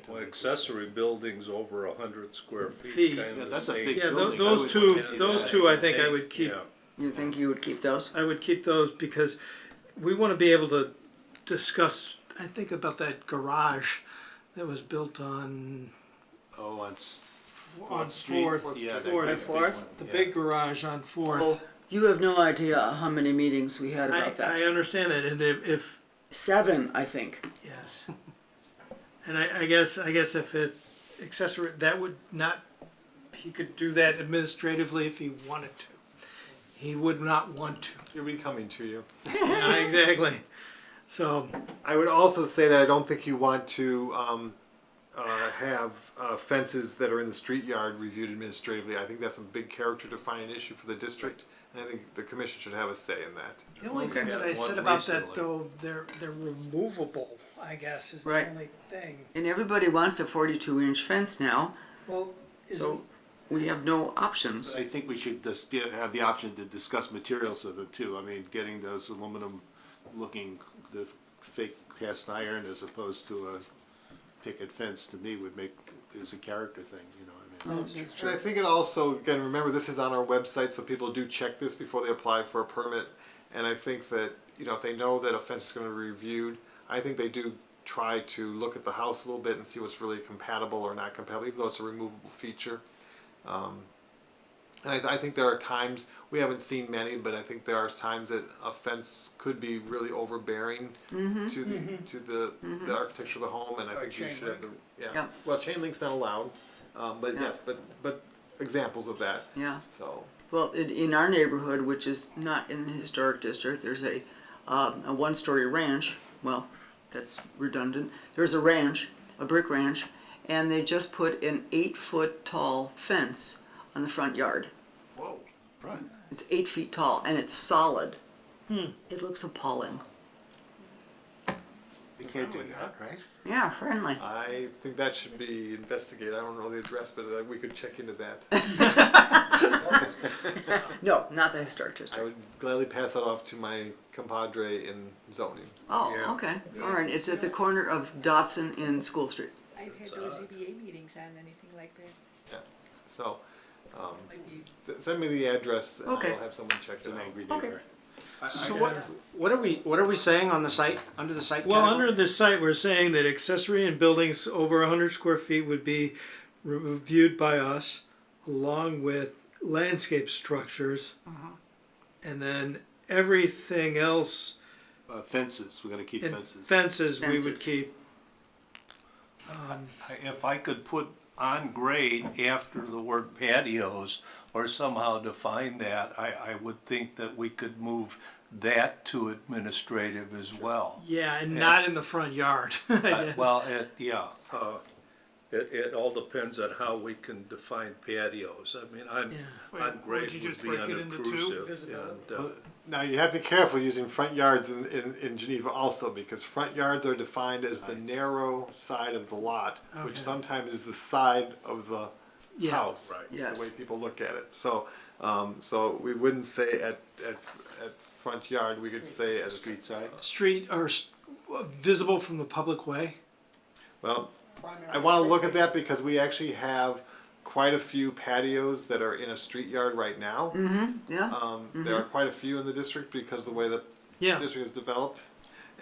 Well, accessory buildings over 100 square Feet. feet, kind Yeah, of the that's a same. big Yeah, building. I those would two, want to see those that. two I think I would keep. Yeah. You think you would keep those? I would keep those because we want to be able to discuss, I think, about that garage that was built on Oh, on Street. Fourth. Yeah, that Fourth. big Fourth? one, the yeah. big garage on Fourth. Oh, you have no idea how many meetings we had about that. I understand that, and if 7, I think. yes, and I guess if it accessory, that would not, he could do that administratively if he wanted to. He would not want to. It'll be coming to you. Yeah, exactly. So I would also say that I don't think you want to have fences that are in the street yard reviewed administratively. I think that's a big character defining issue for the district, and I think the commission should have a say in that. the only thing that I One said about that recently. though, they're removable. I guess is the Right. only thing. And everybody wants a 42-inch fence now, Well, so we have no options. I think we should just have the option to discuss materials of it too. I mean, getting those aluminum looking, the fake cast iron as opposed to a picket fence, to me would make, is a character thing, you know what I mean? That's And I think it also, again, remember this is on our website, so people do check this before they apply for a permit. And I think that, you know, if they know that a fence is gonna be reviewed, I think they do try to look at the house a little bit and see what's really compatible or not compatible, even though it's a removable feature. And I think there are times, we haven't seen many, but I think there are times that a fence could be really overbearing to the architecture of the home, and I think you chain should have the, Yeah. Well, chain link's not allowed, but Yeah. yes, but examples of that, Yeah. so. Well, in our neighborhood, which is not in the historic district, there's a one-story ranch. Well, that's redundant. There's a ranch, a brick ranch, and they just put an 8-foot tall fence on the front yard. Whoa. Front. It's 8 feet tall and it's solid. It looks appalling. You can't do that, right? Yeah, friendly. I think that should be investigated. I don't know the address, but we could check into that. No, not the historic I district. would gladly pass that off to my compadre in zoning. Oh, Yeah. okay. All right. It's at the corner of Dotson and School Street. I've had no ZBA meetings on anything like that. Yeah. So, Might be- send me the address and Okay. I'll have someone check It's it an out. angry Okay. neighbor. So what are we saying on the site, under the site Well, category? under this site, we're saying that accessory in buildings over 100 square feet would be reviewed by us, along with landscape structures, and then everything else Fences, we're gonna keep in fences. fences we would Fences. keep. If I could put on grade after the word patios or somehow define that, I would think that we could move that to administrative as well. Yeah, and not in the front yard. I guess. Well, it all depends on how we can define patios. I mean, on Wouldn't grade you would just be break it into two? unobtrusive. and, Now you have to be careful using front yards in Geneva also, because front yards are defined as the narrow side of the lot, which Okay. sometimes is the side of the Yeah. house. Right. Yes. The way people look at it. So, so we wouldn't say at front yard. We could say at Street side. Street or visible from the public way. Well, I want to look at that because we actually have quite a few patios that are in a street yard right now. Yeah. There are quite a few in the district because of the way the Yeah. district is developed.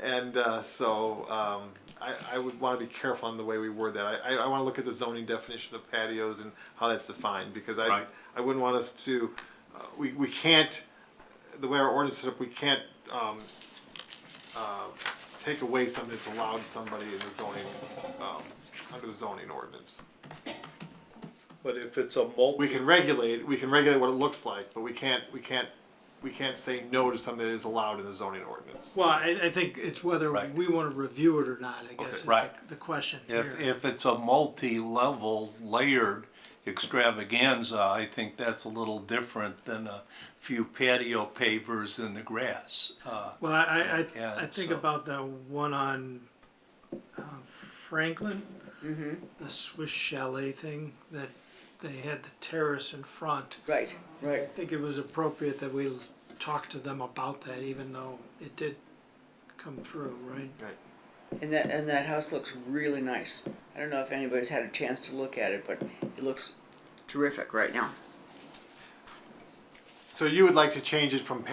And I would want to be careful on the way we word that. I want to look at the zoning definition of patios and how that's defined, because Right. I wouldn't want us to, we can't, the way our ordinance is set up, we can't take away something that's allowed somebody in the zoning, under the zoning ordinance. But if it's a multi. We can regulate what it looks like, but we can't say no to something that is allowed in the zoning ordinance. Well, I think it's whether Right. we want to review it or not, I guess, is Right. the question If, here. if it's a multi-level layered extravaganza, I think that's a little different than a few patio pavers in the grass. Well, I and think so- about the one on Franklin, the Swiss chalet thing, that they had the terrace in front. Right. Right. I think it was appropriate that we talk to them about that, even though it did come through, right? Right. And that house looks really nice. I don't know if anybody's had a chance to look at it, but it looks terrific right now. So you would like to change it from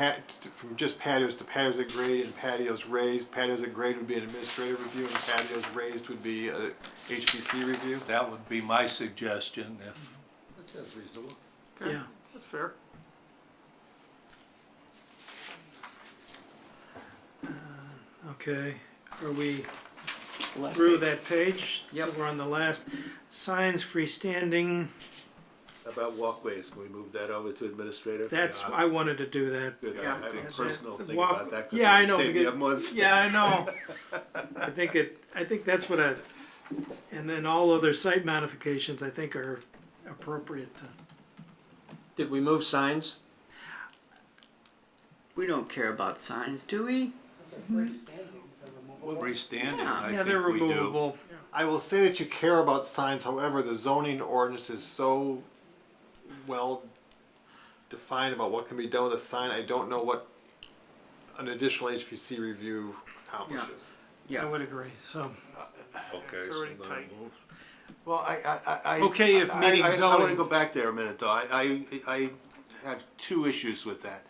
just patios to patios at grade and patios raised. Patios at grade would be an administrative review, and patios raised would be a HPC review. That would be my suggestion if, That sounds reasonable. Okay, Yeah. that's fair. Okay, are we Last through page. that page? Yep. So we're on the last. Signs freestanding, How about walkways? Can we move that over to administrative? that's, Yeah, I wanted to do that. Good, Yeah. I have a That- personal thing walk- about that, yeah, I because know, it saved me a because- month. Yeah, I know. I think that's what and then all other site modifications I think are appropriate to. Did we move signs? We don't care about signs, do we? freestanding, Yeah. I Yeah, they're think we do. removable. I will say that you care about signs, however, the zoning ordinance is so well defined about what can be done with a sign. I don't know what an additional HPC review accomplishes. I would agree, so. Okay, It's so already then tight. move. Well, I. Okay, if meeting I want to zoning. go back there a minute, though. I have two issues with that.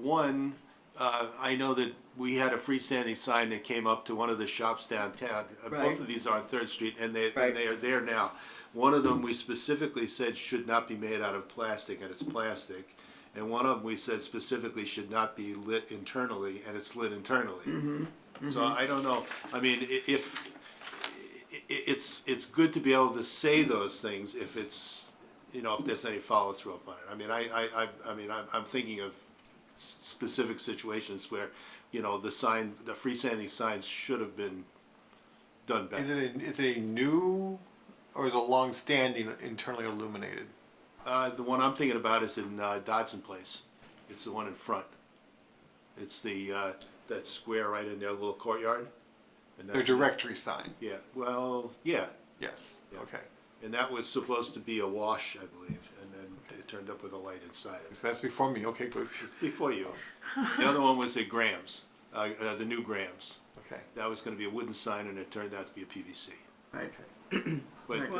One, I know that we had a freestanding sign that came up to one of the shops downtown. Right. Both of these are on Third Street, and Right. they are there now. One of them we specifically said should not be made out of plastic, and it's plastic. And one of them we said specifically should not be lit internally, and it's lit internally. So I don't know. I mean, if it's good to be able to say those things if it's, you know, if there's any follow through upon it. I mean, I'm thinking of specific situations where, you know, the freestanding signs should have been done better. Is it a new or is it a long-standing internally illuminated? The one I'm thinking about is in Dodson Place. It's the one in front. It's the that square right in their little courtyard. And Their directory sign. Yeah. Well, yeah. Yes. Yeah. Okay. And that was supposed to be a wash, I believe, and then it turned up with a light inside it. So that's before me. Okay, good. It's before you. The other one was at Graham's, the new Graham's. Okay. That was going to be a wooden sign, and it turned out to be a PVC. Right. But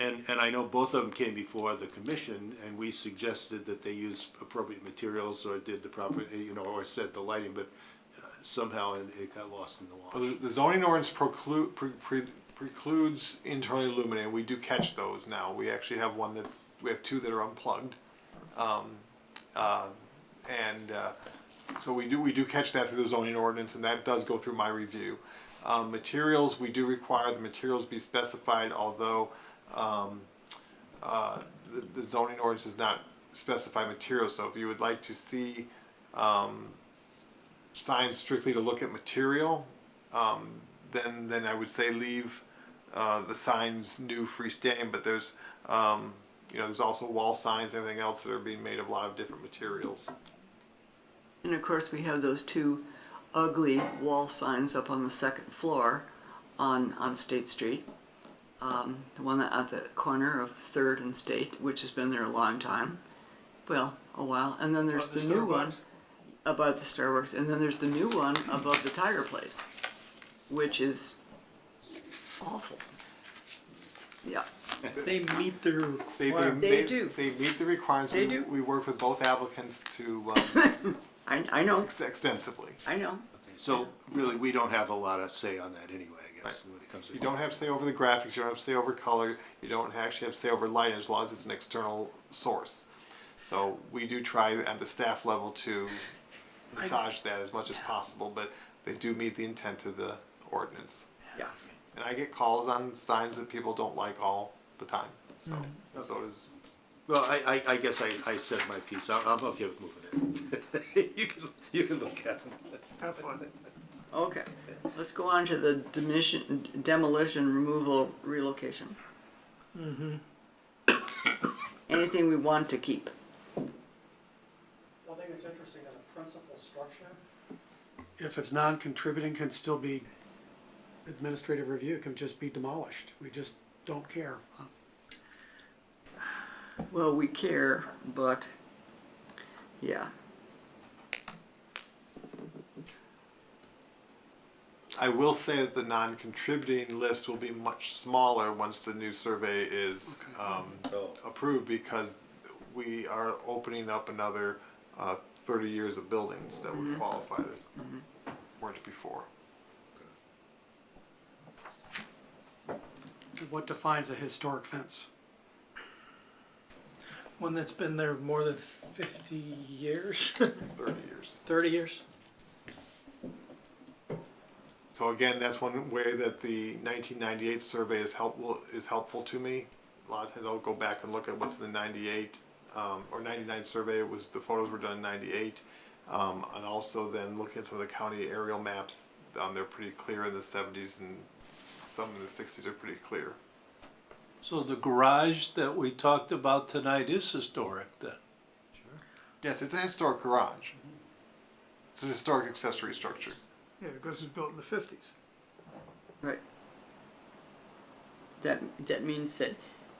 and I know both of them came before the commission, and we suggested that they use appropriate materials or did the proper, you know, or set the lighting, but somehow it got lost in the wash. Well, the zoning ordinance precludes internally illuminated. We do catch those now. We actually have we have two that are unplugged, so we do catch that through the zoning ordinance, and that does go through my review. Materials, we do require the materials be specified, although the zoning ordinance does not specify materials. So if you would like to see signs strictly to look at material, then I would say leave the signs new freestanding. But there's there's also wall signs and everything else that are being made of a lot of different materials. And of course, we have those two ugly wall signs up on the second floor on State Street. The one at the corner of 3rd and State, which has been there a long time. Well, a while. And then there's the new one above the Starbucks. And then there's the new one above the tire place, which is awful. Yeah. They meet their They do. They meet the requirements. They do. We work with both applicants to I know. extensively. I know. Okay, so really, we don't have a lot of say on that anyway, I guess, when it comes to. You don't have say over the graphics. You don't have say over color. You don't actually have say over lighting as long as it's an external source. So we do try at the staff level to massage that as much as possible, but they do meet the intent of the ordinance. Yeah. And I get calls on signs that people don't like all the time. So Well, I guess I said my piece. I'm okay with moving it. you can look at them. Have fun. Okay. Let's go on to the demolition, removal, relocation. Anything we want to keep. I think it's interesting that a principal structure, if it's non-contributing, can still be administrative review. It can just be demolished. We just don't care. Well, we care, but yeah. I will say that the non-contributing list will be much smaller once the new survey is approved, because we are opening up another 30 years of buildings that would qualify that weren't before. What defines a historic fence? one that's been there more than 50 years, 30 years. 30 years. So again, that's one way that the 1998 survey is helpful to me. A lot of times I'll go back and look at what's in the 98 or 99 survey. It was, the photos were done in 98, and also then looking at some of the county aerial maps. They're pretty clear in the 70s, and some in the 60s are pretty clear. So the garage that we talked about tonight is historic then? Yes, it's a historic garage. It's an historic accessory structure. Yeah, because it was built in the 50s. Right. That means that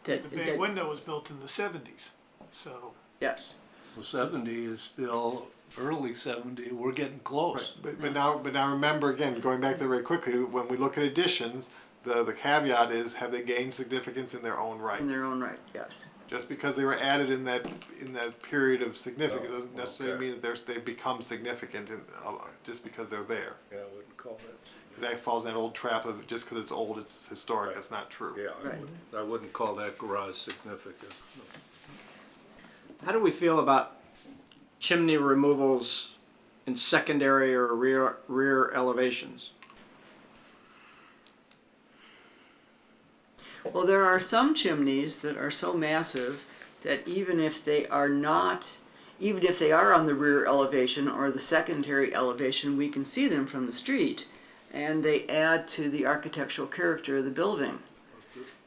The bay window was built in the 70s, so. yes. Well, 70 is still early 70, we're getting close. But now remember, again, going back there very quickly, when we look at additions, The caveat is, have they gained significance in their own right? In their own right, yes. Just because they were added in that period of significance doesn't necessarily okay. mean that they've become significant just because they're there. Yeah, I wouldn't call that. That falls in that old trap of just because it's old, it's historic. That's not true. Yeah, Right. I wouldn't call that garage significant. How do we feel about chimney removals in secondary or rear elevations? Well, there are some chimneys that are so massive that even if they are on the rear elevation or the secondary elevation, we can see them from the street, and they add to the architectural character of the building.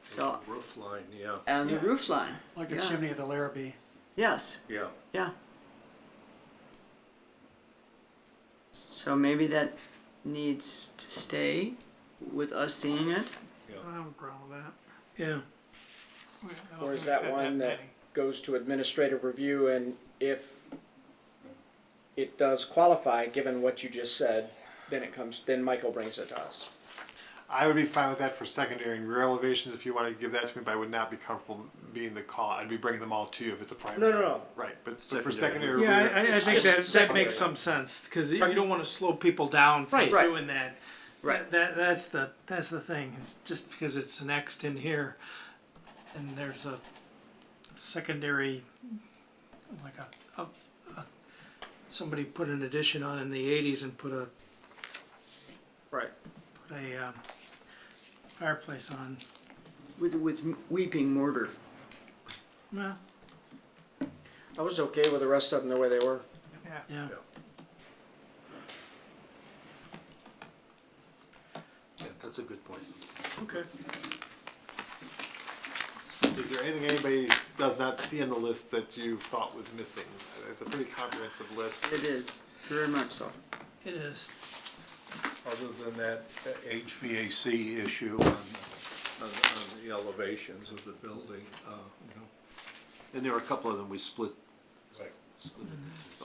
So, Roof line, yeah, and the Yeah. roof line. Like the Yeah. chimney of the Larrabee. Yes, yeah. yeah. So maybe that needs to stay with us seeing it. I don't have a problem with that. Yeah. I don't Or is think that we've had one that many. goes to administrative review, and if it does qualify, given what you just said, then Michael brings it to us? I would be fine with that for secondary and rear elevations if you want to give that to me, but I would not be comfortable being the call. I'd be bringing them all to you if it's a primary. No. Right, but for Secondary. secondary Yeah, rear, I think just that makes secondary. some sense, because you don't want to slow people down from Right. Right. doing that. Right. That's the thing, it's just because it's annexed in here, and there's a secondary, like somebody put an addition on in the 80s and put a Right. fireplace on. With weeping mortar. Well, I was okay with the rest of them the way they were. yeah. Yeah, that's a good point. Okay. is there anything anybody does not see on the list that you thought was missing? It's a pretty comprehensive list. It is, very much so. It is. Other than that HVAC issue on the elevations of the building, you know. And there were a couple of them we split. Right. So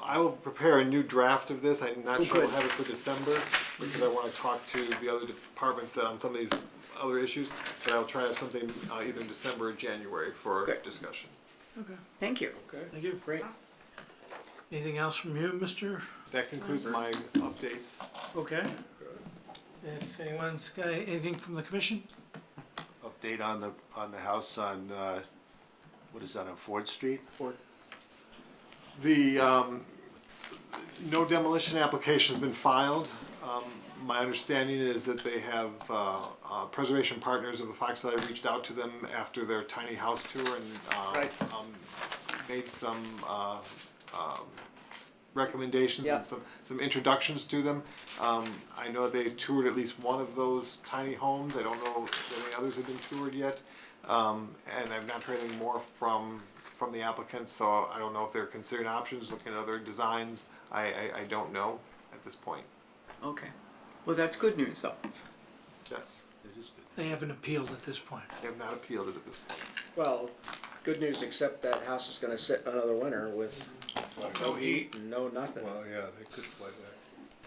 I will prepare a new draft of this. I'm not Oh, sure we'll good. have it for December because I want to talk to the other departments that on some of these other issues. But I'll try to have something either in December or January for Good. discussion. Okay. Thank you. Okay. Thank you. Great. Anything else from you, Mr.? That concludes my updates. Okay. If anyone's got anything from the commission? Update on the house on, what is that, on Ford Street? The no demolition application has been filed. My understanding is that they have Preservation Partners of the Fox Valley reached out to them after their tiny house tour and Right. made some recommendations Yeah. and some introductions to them. I know they toured at least one of those tiny homes. I don't know if any others have been toured yet. And I've not heard anything more from the applicants, so I don't know if they're considering options, looking at other designs. I don't know at this point. Okay. Well, that's good news, though. Yes, It is good. They haven't appealed at this point. they have not appealed it at this point. Well, good news, except that house is gonna sit another winter with no heat and no nothing. Well, yeah, they could play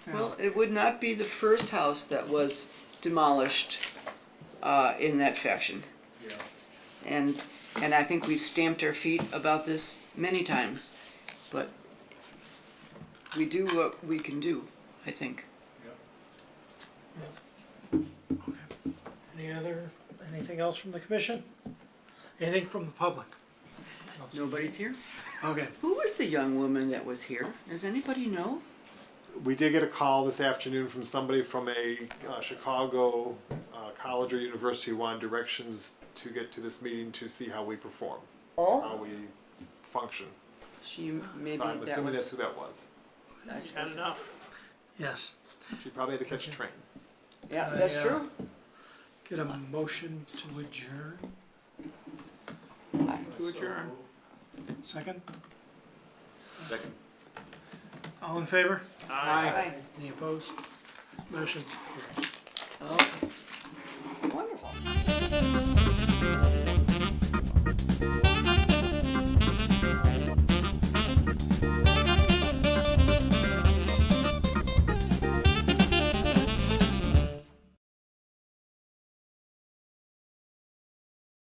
that. Well, it would not be the first house that was demolished in that fashion. Yeah. And I think we've stamped our feet about this many times, but we do what we can do, I think. Anything else from the commission? Anything from the public? Nobody's here? Okay. Who was the young woman that was here? Does anybody know? We did get a call this afternoon from somebody from a Chicago college or university who wanted directions to get to this meeting to see how we perform, how Oh, we function. maybe I'm that assuming that's was. who that was. I Had suppose. enough. Yes. She probably had to catch a train. Yeah, that's true. Get a motion to adjourn. To adjourn. Second? Second. All in favor? Aye. Any opposed? Motion carries. Okay. Wonderful.